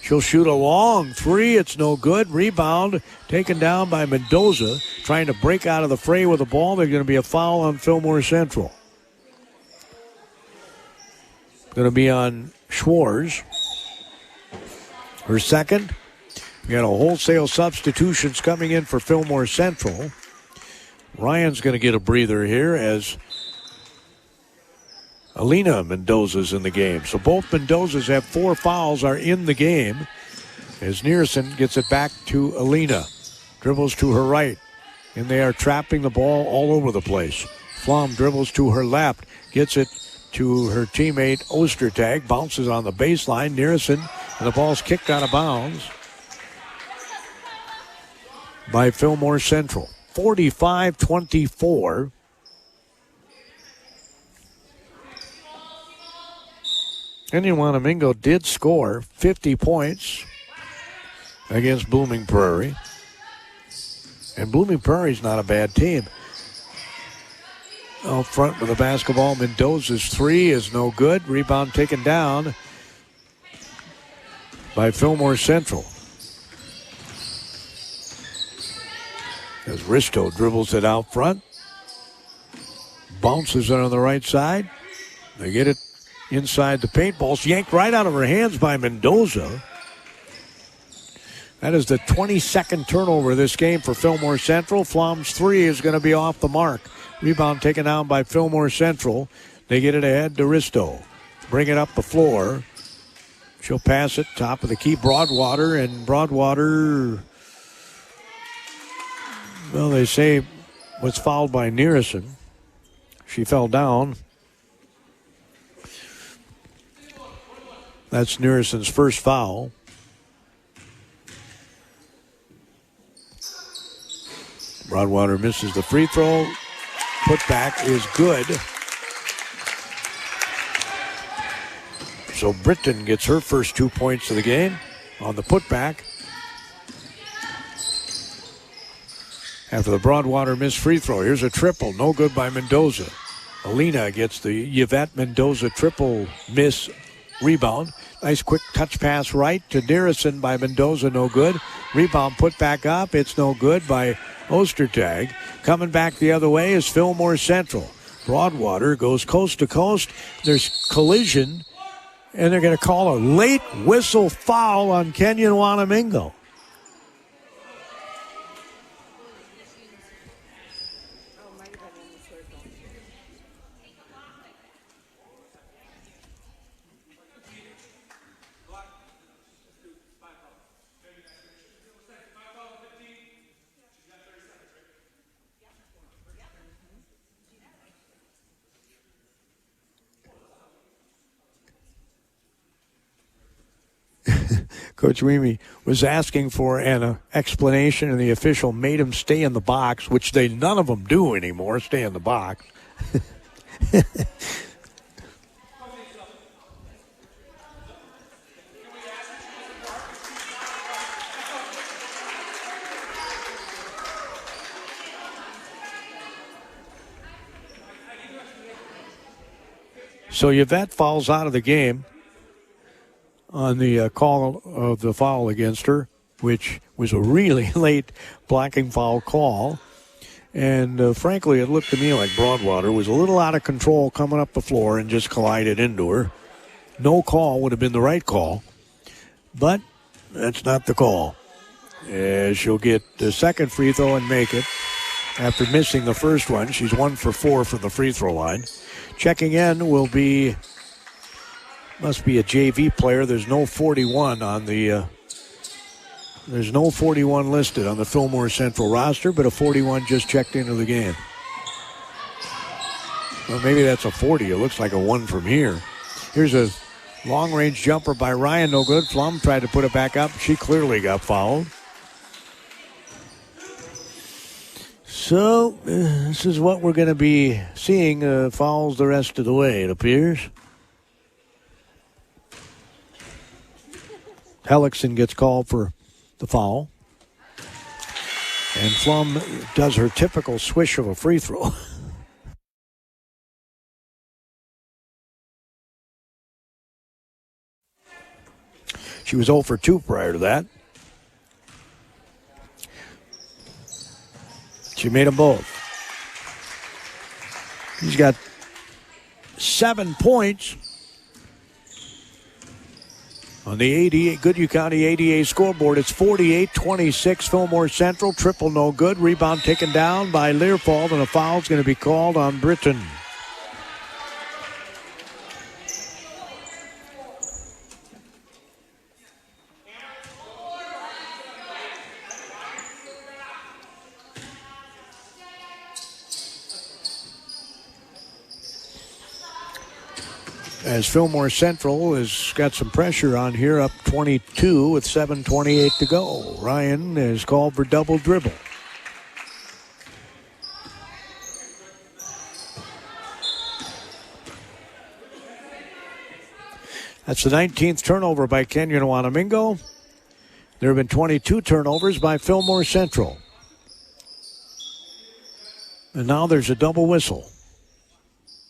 She'll shoot a long 3. It's no good. Rebound taken down by Mendoza. Trying to break out of the fray with the ball. There's going to be a foul on Fillmore Central. Going to be on Schwarz. Her second. We got a wholesale substitutions coming in for Fillmore Central. Ryan's going to get a breather here as Alina Mendoza's in the game. So both Mendozas have 4 fouls, are in the game. As Nearson gets it back to Alina. Dribbles to her right. And they are trapping the ball all over the place. Flom dribbles to her left. Gets it to her teammate Ostertag. Bounces on the baseline. Nearson. And the ball's kicked out of bounds by Fillmore Central. 45-24. Kenyon-Wanamingo did score 50 points against Blooming Prairie. And Blooming Prairie's not a bad team. Out front with the basketball, Mendoza's 3 is no good. Rebound taken down by Fillmore Central. As Risto dribbles it out front. Bounces it on the right side. They get it inside the paint. Ball's yanked right out of her hands by Mendoza. That is the 22nd turnover of this game for Fillmore Central. Flom's 3 is going to be off the mark. Rebound taken down by Fillmore Central. They get it ahead to Risto. Bring it up the floor. She'll pass it top of the key. Broadwater, and Broadwater, well, they say was fouled by Nearson. She fell down. That's Nearson's first foul. Broadwater misses the free throw. Putback is good. So Britton gets her first 2 points of the game on the putback. After the Broadwater missed free throw, here's a triple. No good by Mendoza. Alina gets the Yvette Mendoza triple miss Rebound. Nice quick touch pass right to Dearison by Mendoza. No good. Rebound put back up. It's no good by Ostertag. Coming back the other way is Fillmore Central. Broadwater goes coast to coast. There's collision, and they're going to call a late whistle foul on Kenyon-Wanamingo. Coach Weemy was asking for an explanation, and the official made him stay in the box, which none of them do anymore, stay in the box. So Yvette falls out of the game on the call of the foul against her, which was a really late blocking foul call. And frankly, it looked to me like Broadwater was a little out of control coming up the floor and just collided into her. No call would have been the right call, but that's not the call. She'll get the second free throw and make it after missing the first one. She's 1 for 4 from the free throw line. Checking in must be a JV player. There's no 41 on the there's no 41 listed on the Fillmore Central roster, but a 41 just checked into the game. Well, maybe that's a 40. It looks like a 1 from here. Here's a long-range jumper by Ryan. No good. Flum tried to put it back up. She clearly got fouled. So this is what we're going to be seeing fouls the rest of the way, it appears. Hellickson gets called for the foul. And Flum does her typical swish of a free throw. She was 0 for 2 prior to that. She made them both. He's got 7 points on the Goodhue County ADA scoreboard. It's 48-26 Fillmore Central. Triple no good. Rebound taken down by Learfald, and a foul's going to be called on Britton. As Fillmore Central has got some pressure on here, up 22 with 7:28 to go. Ryan is called for double dribble. That's the 19th turnover by Kenyon-Wanamingo. There have been 22 turnovers by Fillmore Central. And now there's a double whistle.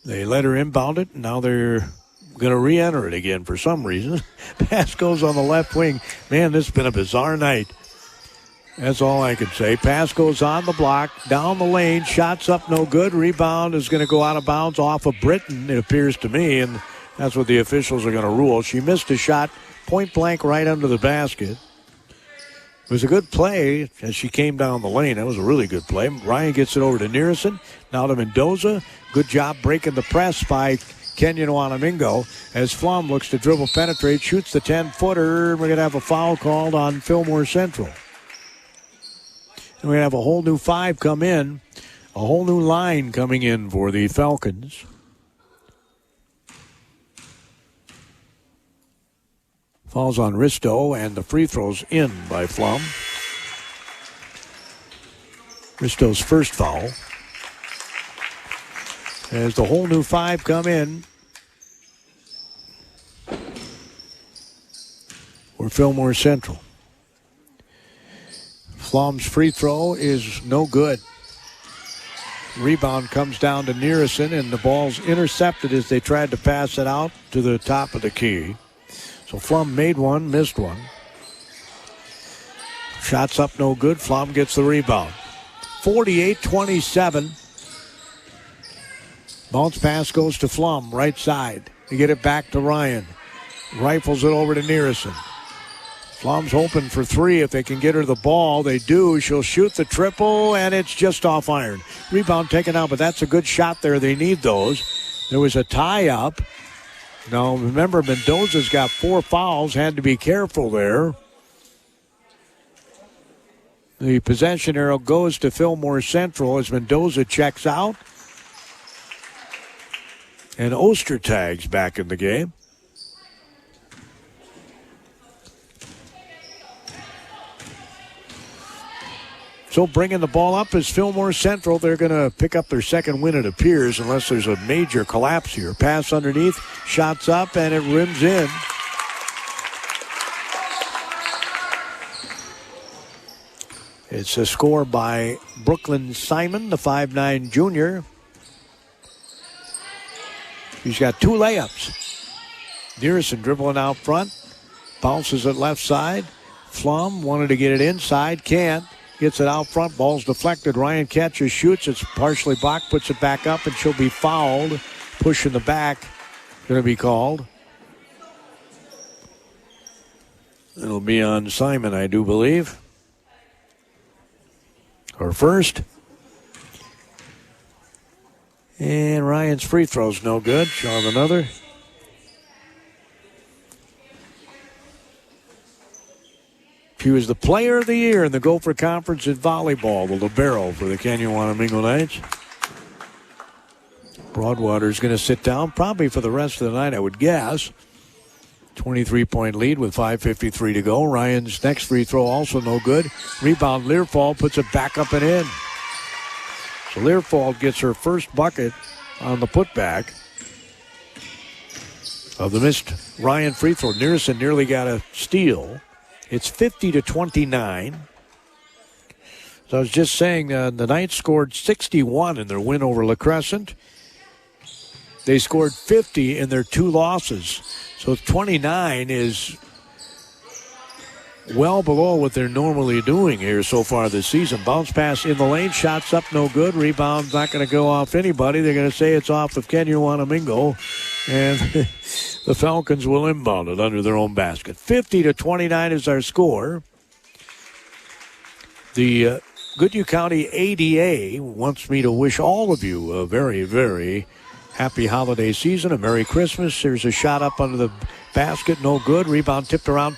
They let her inbound it, and now they're going to re-enter it again for some reason. Pass goes on the left wing. Man, this has been a bizarre night. That's all I can say. Pass goes on the block, down the lane, shots up, no good. Rebound is going to go out of bounds off of Britton, it appears to me, and that's what the officials are going to rule. She missed a shot point blank right under the basket. It was a good play as she came down the lane. That was a really good play. Ryan gets it over to Nearison. Now to Mendoza. Good job breaking the press by Kenyon-Wanamingo as Flum looks to dribble penetrate, shoots the 10-footer. We're going to have a foul called on Fillmore Central. And we're going to have a whole new 5 come in, a whole new line coming in for the Falcons. Falls on Risto, and the free throws in by Flum. Risto's first foul. As the whole new 5 come in for Fillmore Central. Flum's free throw is no good. Rebound comes down to Nearison, and the ball's intercepted as they tried to pass it out to the top of the key. So Flum made one, missed one. Shots up, no good. Flum gets the rebound. 48-27. Bounce pass goes to Flum, right side. They get it back to Ryan. Rifles it over to Nearison. Flum's hoping for three. If they can get her the ball, they do. She'll shoot the triple, and it's just off iron. Rebound taken out, but that's a good shot there. They need those. There was a tie-up. Now, remember, Mendoza's got 4 fouls. Had to be careful there. The possession arrow goes to Fillmore Central as Mendoza checks out. And Ostertag's back in the game. So bringing the ball up is Fillmore Central. They're going to pick up their second win, it appears, unless there's a major collapse here. Pass underneath, shots up, and it rims in. It's a score by Brooklyn Simon, the 5'9" junior. He's got 2 layups. Nearison dribbling out front. Bounces it left side. Flum wanted to get it inside. Can't. Gets it out front. Ball's deflected. Ryan catches, shoots. It's partially blocked. Puts it back up, and she'll be fouled. Push in the back. Going to be called. It'll be on Simon, I do believe. Or first. And Ryan's free throw's no good. Sean another. She was the player of the year in the Gopher Conference in volleyball, the libero for the Kenyon-Wanamingo Knights. Broadwater's going to sit down probably for the rest of the night, I would guess. 23-point lead with 5:53 to go. Ryan's next free throw also no good. Rebound, Learfall puts it back up and in. So Learfall gets her first bucket on the putback of the missed Ryan free throw. Nearison nearly got a steal. It's 50-29. So I was just saying the Knights scored 61 in their win over La Crescent. They scored 50 in their 2 losses. So 29 is well below what they're normally doing here so far this season. Bounce pass in the lane, shots up, no good. Rebound not going to go off anybody. They're going to say it's off of Kenyon-Wanamingo, and the Falcons will inbound it under their own basket. 50-29 is our score. The Goodhue County ADA wants me to wish all of you a very, very happy holiday season, a Merry Christmas. There's a shot up under the basket, no good. Rebound tipped around.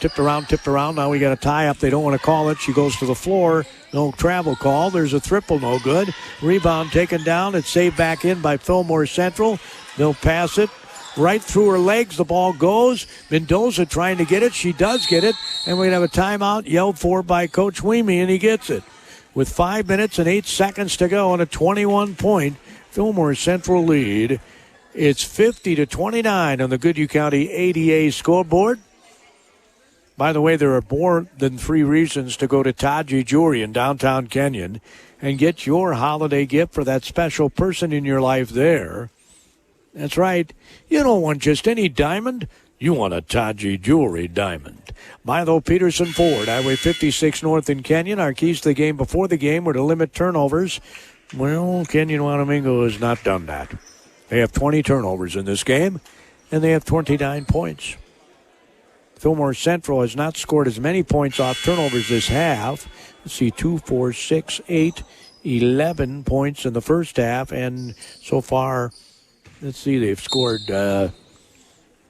Now we got a tie up. They don't want to call it. She goes to the floor. No travel call. There's a triple, no good. Rebound taken down. It's saved back in by Fillmore Central. They'll pass it right through her legs. The ball goes. Mendoza trying to get it. She does get it. And we're going to have a timeout yelled for by Coach Weemy, and he gets it. With 5 minutes and 8 seconds to go on a 21-point Fillmore Central lead. It's 50-29 on the Goodhue County ADA scoreboard. By the way, there are more than 3 reasons to go to Taji Jewelry in downtown Kenyon and get your holiday gift for that special person in your life there. That's right. You don't want just any diamond. You want a Taji Jewelry diamond. Milo Peterson Ford, Highway 56 North in Kenyon. Our keys to the game before the game were to limit turnovers. Well, Kenyon-Wanamingo has not done that. They have 20 turnovers in this game, and they have 29 points. Fillmore Central has not scored as many points off turnovers this half. Let's see, 2, 4, 6, 8, 11 points in the first half, and so far, let's see, they've scored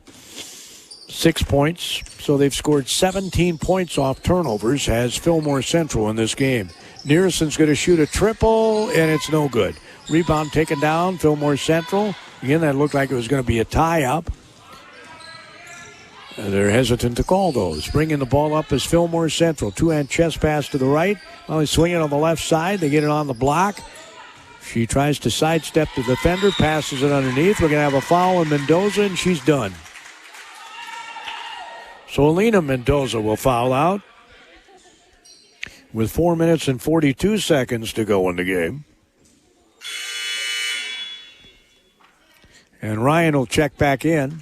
6 points. So they've scored 17 points off turnovers, has Fillmore Central in this game. Nearison's going to shoot a triple, and it's no good. Rebound taken down, Fillmore Central. Again, that looked like it was going to be a tie-up. They're hesitant to call those. Bringing the ball up is Fillmore Central. 2-hand chest pass to the right. Well, he's swinging on the left side. They get it on the block. She tries to sidestep the defender, passes it underneath. We're going to have a foul on Mendoza, and she's done. So Alina Mendoza will foul out with 4 minutes and 42 seconds to go in the game. And Ryan will check back in.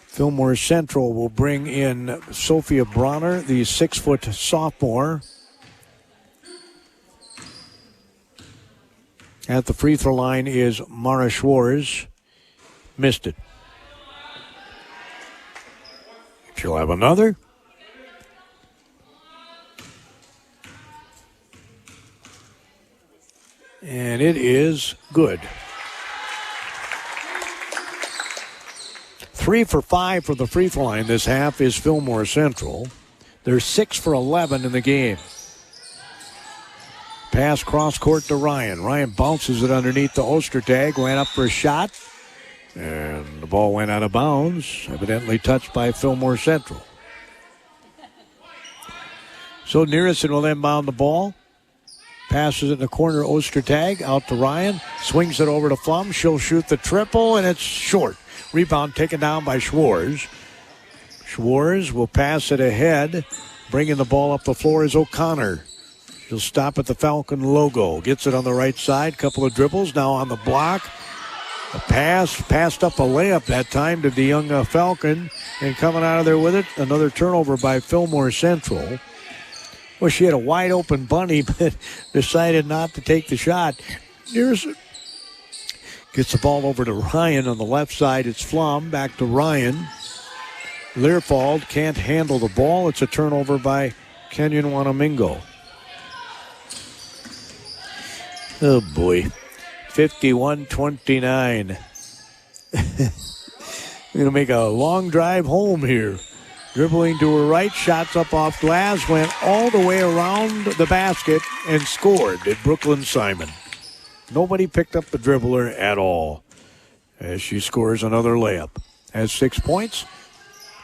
Fillmore Central will bring in Sophia Bronner, the 6-foot sophomore. At the free throw line is Mara Schwartz. Missed it. She'll have another. And it is good. 3 for 5 for the free throw line this half is Fillmore Central. They're 6 for 11 in the game. Pass cross court to Ryan. Ryan bounces it underneath the Ostertag. Went up for a shot. And the ball went out of bounds. Evidently touched by Fillmore Central. So Nearison will inbound the ball. Passes it in the corner, Ostertag out to Ryan. Swings it over to Flum. She'll shoot the triple, and it's short. Rebound taken down by Schwartz. Schwartz will pass it ahead. Bringing the ball up the floor is O'Connor. She'll stop at the Falcon logo. Gets it on the right side. Couple of dribbles. Now on the block. A pass. Passed up a layup that time to the young Falcon. And coming out of there with it, another turnover by Fillmore Central. Well, she had a wide open bunny, but decided not to take the shot. Nearson gets the ball over to Ryan on the left side. It's Flom. Back to Ryan. Learfald can't handle the ball. It's a turnover by Kenyon-Wanamingo. Oh, boy. 51-29. Going to make a long drive home here. Dribbling to her right, shots up off glass, went all the way around the basket and scored at Brooklyn Simon. Nobody picked up the dribbler at all as she scores another layup. Has 6 points.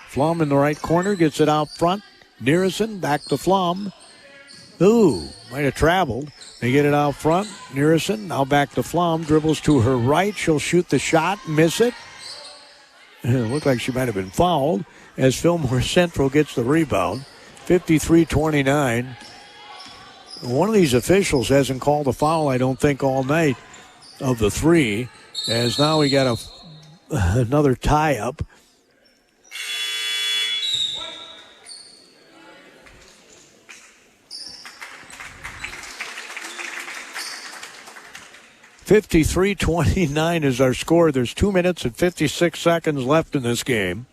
Flom in the right corner, gets it out front. Nearison back to Flom. Ooh, might have traveled. They get it out front. Nearison now back to Flom, dribbles to her right. She'll shoot the shot, miss it. It looked like she might have been fouled as Fillmore Central gets the rebound. 53-29. One of these officials hasn't called a foul, I don't think, all night of the three, as now we got another tie-up. $53-29 is our score. There's 2 minutes and 56 seconds left in this game.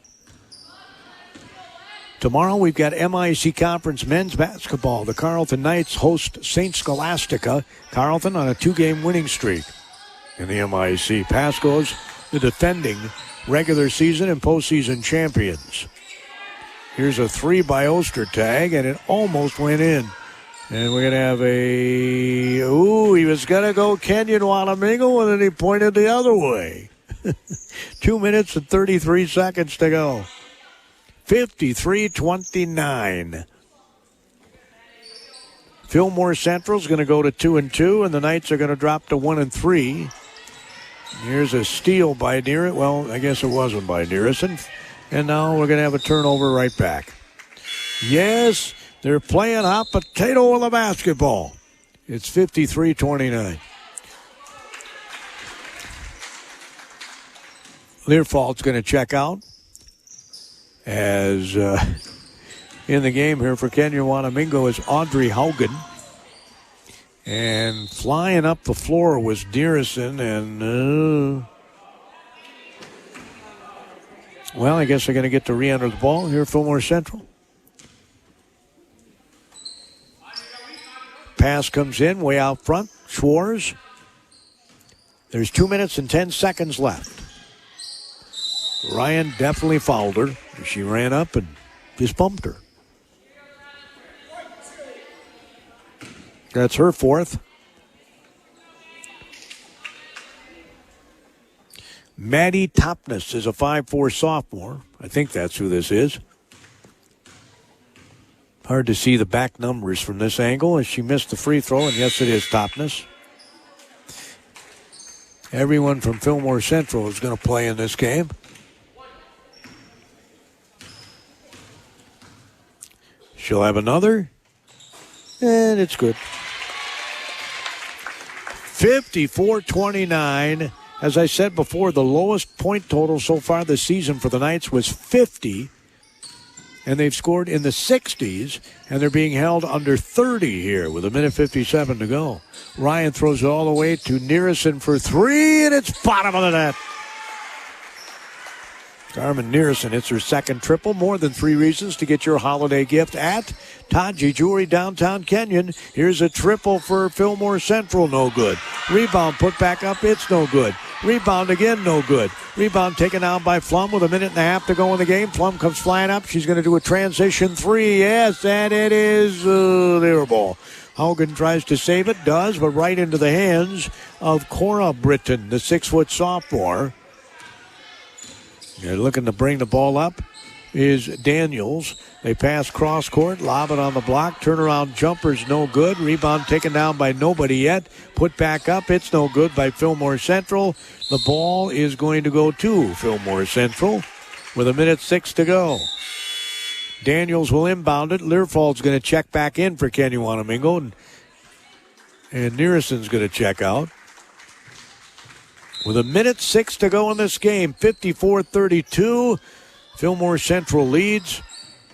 Tomorrow we've got MIC Conference men's basketball. The Carleton Knights host St. Scholastica. Carleton on a 2-game winning streak in the MIC. Pasco's the defending regular season and postseason champions. Here's a 3 by Ostertag, and it almost went in. And we're going to have he was going to go Kenyon-Wanamingo, and then he pointed the other way. 2 minutes and 33 seconds to go. 53-29. Fillmore Central's going to go to 2-2, and the Knights are going to drop to 1-3. Here's a steal by Nearison. Well, I guess it wasn't by Nearison. And now we're going to have a turnover right back. Yes, they're playing hot potato with the basketball. It's 53-29. Learfald's going to check out. As in the game here for Kenyon-Wanamingo is Audrey Haugen. And flying up the floor was Nearison. And, well, I guess they're going to get to re-enter the ball here, Fillmore Central. Pass comes in way out front. Schwartz. There's 2 minutes and 10 seconds left. Ryan definitely fouled her. She ran up and just bumped her. That's her fourth. Maddie Topness is a 5'4" sophomore. I think that's who this is. Hard to see the back numbers from this angle as she missed the free throw, and yes, it is Topness. Everyone from Fillmore Central is going to play in this game. She'll have another, and it's good. 54-29. As I said before, the lowest point total so far this season for the Knights was 50. And they've scored in the 60s, and they're being held under 30 here with 1:57 to go. Ryan throws it all the way to Nearison for three, and it's bottom of the net. Carmen Nearison hits her second triple. More than three reasons to get your holiday gift at Taji Jewelry, downtown Kenyon. Here's a triple for Fillmore Central, no good. Rebound put back up, it's no good. Rebound again, no good. Rebound taken out by Flum with 1.5 to go in the game. Flum comes flying up. She's going to do a transition three. Yes, and it is their ball. Haugen tries to save it, does, but right into the hands of Cora Britton, the 6-foot sophomore. They're looking to bring the ball up is Daniels. They pass cross court, lob it on the block. Turnaround jumper's no good. Rebound taken down by nobody yet. Put back up, it's no good by Fillmore Central. The ball is going to go to Fillmore Central with 1:06 to go. Daniels will inbound it. Learfald's going to check back in for Kenyon-Wanamingo. And Nearison's going to check out. With 1:06 to go in this game, 54-32. Fillmore Central leads.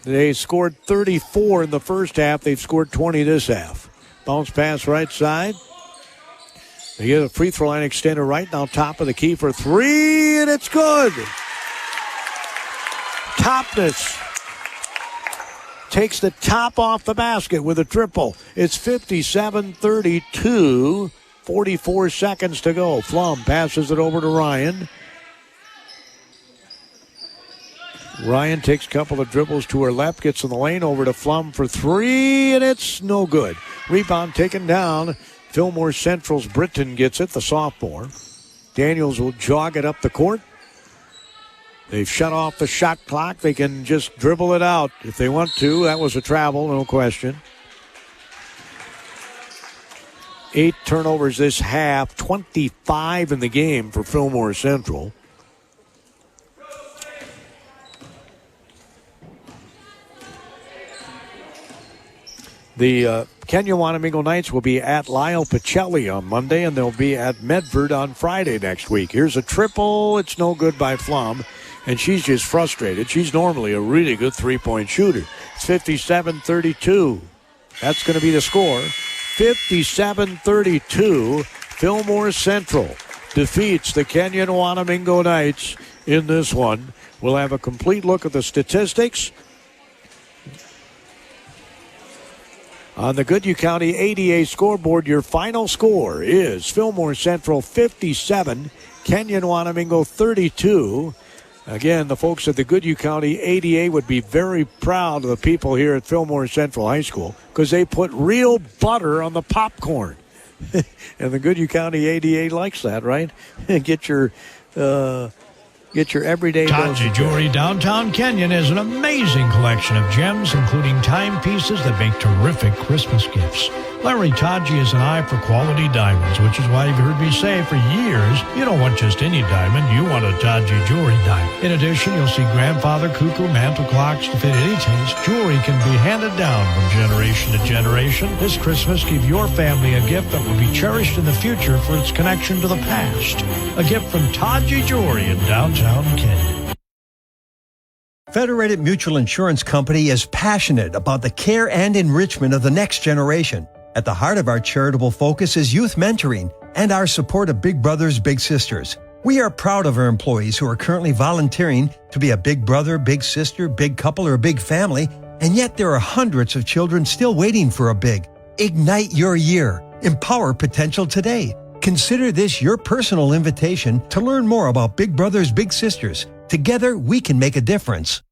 They scored 34 in the first half. They've scored 20 this half. Bounce pass right side. They get a free throw line extender right now, top of the key for three, and it's good. Topness takes the top off the basket with a triple. It's 57-32. 44 seconds to go. Flum passes it over to Ryan. Ryan takes a couple of dribbles to her left, gets in the lane, over to Flum for three, and it's no good. Rebound taken down. Fillmore Central's Britton gets it, the sophomore. Daniels will jog it up the court. They've shut off the shot clock. They can just dribble it out if they want to. That was a travel, no question. 8 turnovers this half, 25 in the game for Fillmore Central. The Kenyon-Wanamingo Knights will be at Lyle Pacelli on Monday, and they'll be at Medford on Friday next week. Here's a triple. It's no good by Flum, and she's just frustrated. She's normally a really good three-point shooter. It's 57-32. That's going to be the score. 57-32, Fillmore Central defeats the Kenyon-Wanamingo Knights in this one. We'll have a complete look at the statistics on the Goodhue County ADA scoreboard. Your final score is Fillmore Central 57, Kenyon-Wanamingo 32. Again, the folks at the Goodhue County ADA would be very proud of the people here at Fillmore Central High School because they put real butter on the popcorn. And the Goodhue County ADA likes that, right? Get your everyday Taji Jewelry downtown Kenyon has an amazing collection of gems, including timepieces that make terrific Christmas gifts. Larry Taji has an eye for quality diamonds, which is why you've heard me say for years, you don't want just any diamond, you want a Taji Jewelry diamond. In addition, you'll see grandfather cuckoo mantle clocks to fit any taste. Jewelry can be handed down from generation to generation. This Christmas, give your family a gift that will be cherished in the future for its connection to the past. A gift from Taji Jewelry in downtown Kenyon. Federated Mutual Insurance Company is passionate about the care and enrichment of the next generation. At the heart of our charitable focus is youth mentoring and our support of Big Brothers Big Sisters. We are proud of our employees who are currently volunteering to be a big brother, big sister, big couple, or a big family, and yet there are hundreds of children still waiting for a big. Ignite your year. Empower potential today. Consider this your personal invitation to learn more about Big Brothers Big Sisters. Together, we can make a difference.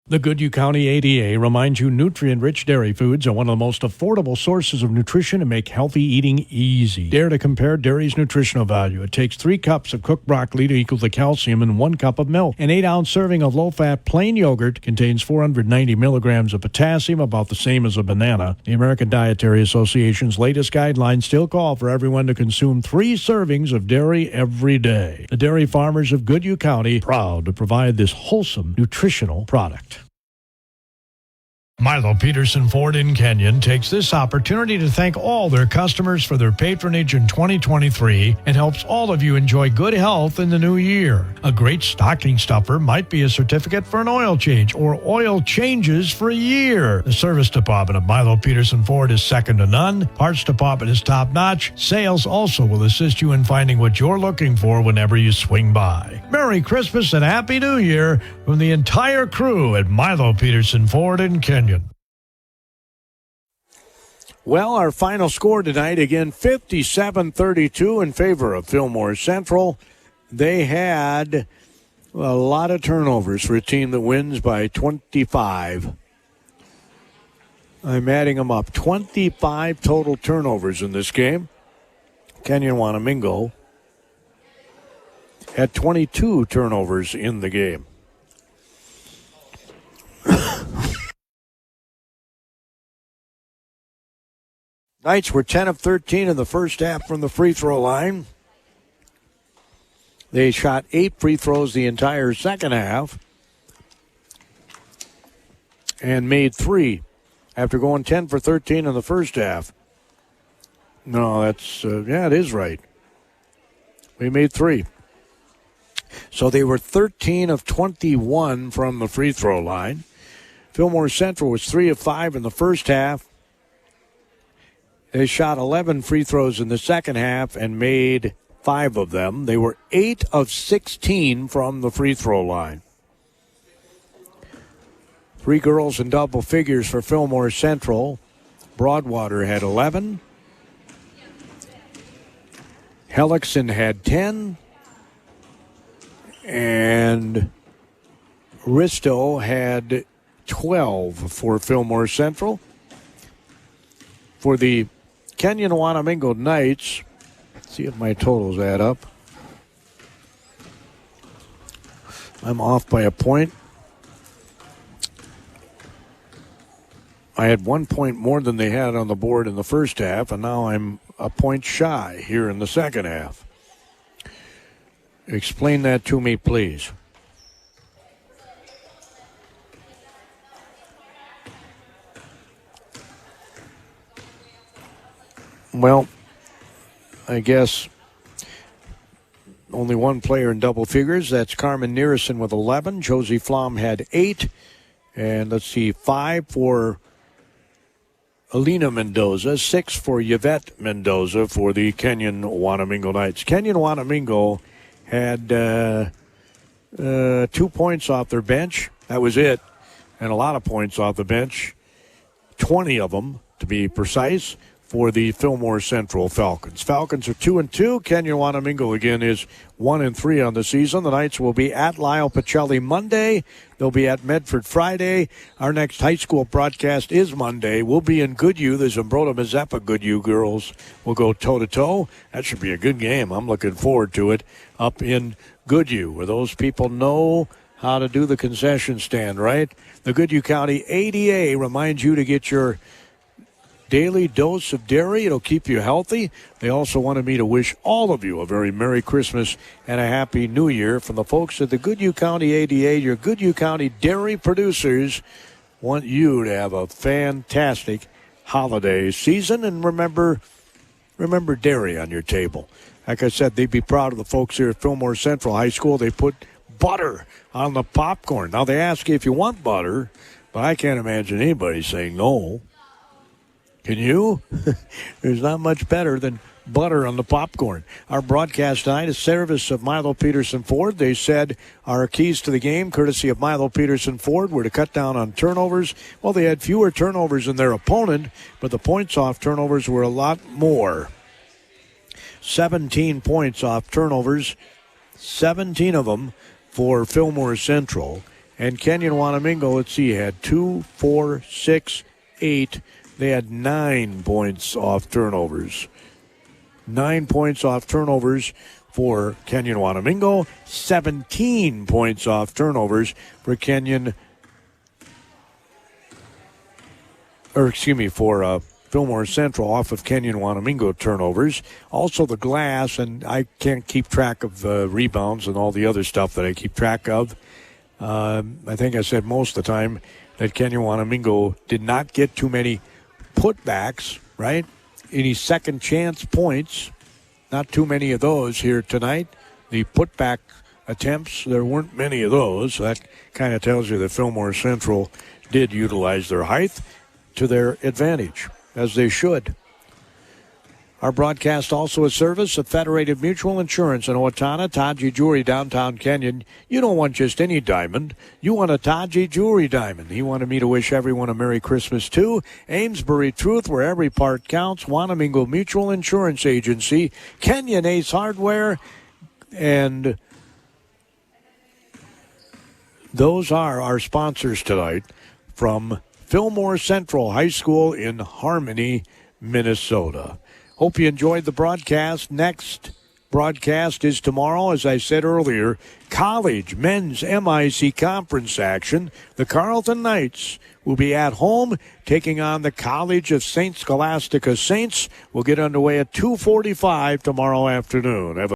The Goodhue County ADA reminds you nutrient-rich dairy foods are one of the most affordable sources of nutrition and make healthy eating easy. Dare to compare dairy's nutritional value. It takes 3 cups of cooked broccoli to equal the calcium in 1 cup of milk. An 8-ounce serving of low-fat plain yogurt contains 490 milligrams of potassium, about the same as a banana. The American Dietary Association's latest guidelines still call for everyone to consume 3 servings of dairy every day. The dairy farmers of Goodhue County, proud to provide this wholesome nutritional product. Milo Peterson Ford in Kenyon takes this opportunity to thank all their customers for their patronage in 2023 and helps all of you enjoy good health in the new year. A great stocking stuffer might be a certificate for an oil change or oil changes for a year. The service department of Milo Peterson Ford is second to none. Parts department is top-notch. Sales also will assist you in finding what you're looking for whenever you swing by. Merry Christmas and Happy New Year from the entire crew at Milo Peterson Ford in Kenyon. Well, our final score tonight, again, 57-32 in favor of Fillmore Central. They had a lot of turnovers for a team that wins by 25. I'm adding them up. 25 total turnovers in this game. Kenyon-Wanamingo had 22 turnovers in the game. Knights were 10 of 13 in the first half from the free throw line. They shot 8 free throws the entire second half and made 3 after going 10 for 13 in the first half. No, that's, it is right. We made 3. So they were 13 of 21 from the free throw line. Fillmore Central was 3 of 5 in the first half. They shot 11 free throws in the second half and made 5 of them. They were 8 of 16 from the free throw line. 3 girls in double figures for Fillmore Central. Broadwater had 11. Hellickson had 10. And Risto had 12 for Fillmore Central. For the Kenyon-Wanamingo Knights, let's see if my totals add up. I'm off by a point. I had 1 point more than they had on the board in the first half, and now I'm a point shy here in the second half. Explain that to me, please. Well, I guess only one player in double figures. That's Carmen Nearison with 11. Josie Flom had 8. And let's see, 5 for Alina Mendoza, 6 for Yvette Mendoza for the Kenyon-Wanamingo Knights. Kenyon-Wanamingo had 2 points off their bench. That was it. And a lot of points off the bench. 20 of them, to be precise, for the Fillmore Central Falcons. Falcons are 2-2. Kenyon-Wanamingo again is 1-3 on the season. The Knights will be at Lyle Pacelli Monday. They'll be at Medford Friday. Our next high school broadcast is Monday. We'll be in Goodhue. The Zumbrota Mazeppa Goodhue girls will go toe-to-toe. That should be a good game. I'm looking forward to it up in Goodhue, where those people know how to do the concession stand, right? The Goodhue County ADA reminds you to get your daily dose of dairy. It'll keep you healthy. They also wanted me to wish all of you a very Merry Christmas and a Happy New Year. From the folks at the Goodhue County ADA, your Goodhue County dairy producers want you to have a fantastic holiday season. And remember dairy on your table. Like I said, they'd be proud of the folks here at Fillmore Central High School. They put butter on the popcorn. Now, they ask you if you want butter, but I can't imagine anybody saying no. Can you? There's not much better than butter on the popcorn. Our broadcast tonight is service of Milo Peterson Ford. They said our keys to the game, courtesy of Milo Peterson Ford, were to cut down on turnovers. Well, they had fewer turnovers than their opponent, but the points off turnovers were a lot more. 17 points off turnovers, 17 of them for Fillmore Central. And Kenyon-Wanamingo, let's see, had 2, 4, 6, 8. They had 9 points off turnovers. 9 points off turnovers for Kenyon-Wanamingo. 17 points off turnovers for Fillmore Central off of Kenyon-Wanamingo turnovers. Also the glass, and I can't keep track of the rebounds and all the other stuff that I keep track of. I think I said most of the time that Kenyon-Wanamingo did not get too many putbacks, right? Any second chance points. Not too many of those here tonight. The putback attempts, there weren't many of those. So that kind of tells you that Fillmore Central did utilize their height to their advantage, as they should. Our broadcast also a service of Federated Mutual Insurance in Owatonna, Taji Jewelry, downtown Kenyon. You don't want just any diamond. You want a Taji Jewelry diamond. He wanted me to wish everyone a Merry Christmas, too. Amesbury Truth, where every part counts. Wanamingo Mutual Insurance Agency. Kenyon Ace Hardware. And those are our sponsors tonight from Fillmore Central High School in Harmony, Minnesota. Hope you enjoyed the broadcast. Next broadcast is tomorrow, as I said earlier, college men's MIC conference action. The Carleton Knights will be at home taking on the College of St. Scholastica Saints. We'll get underway at 2:45 tomorrow afternoon. Have a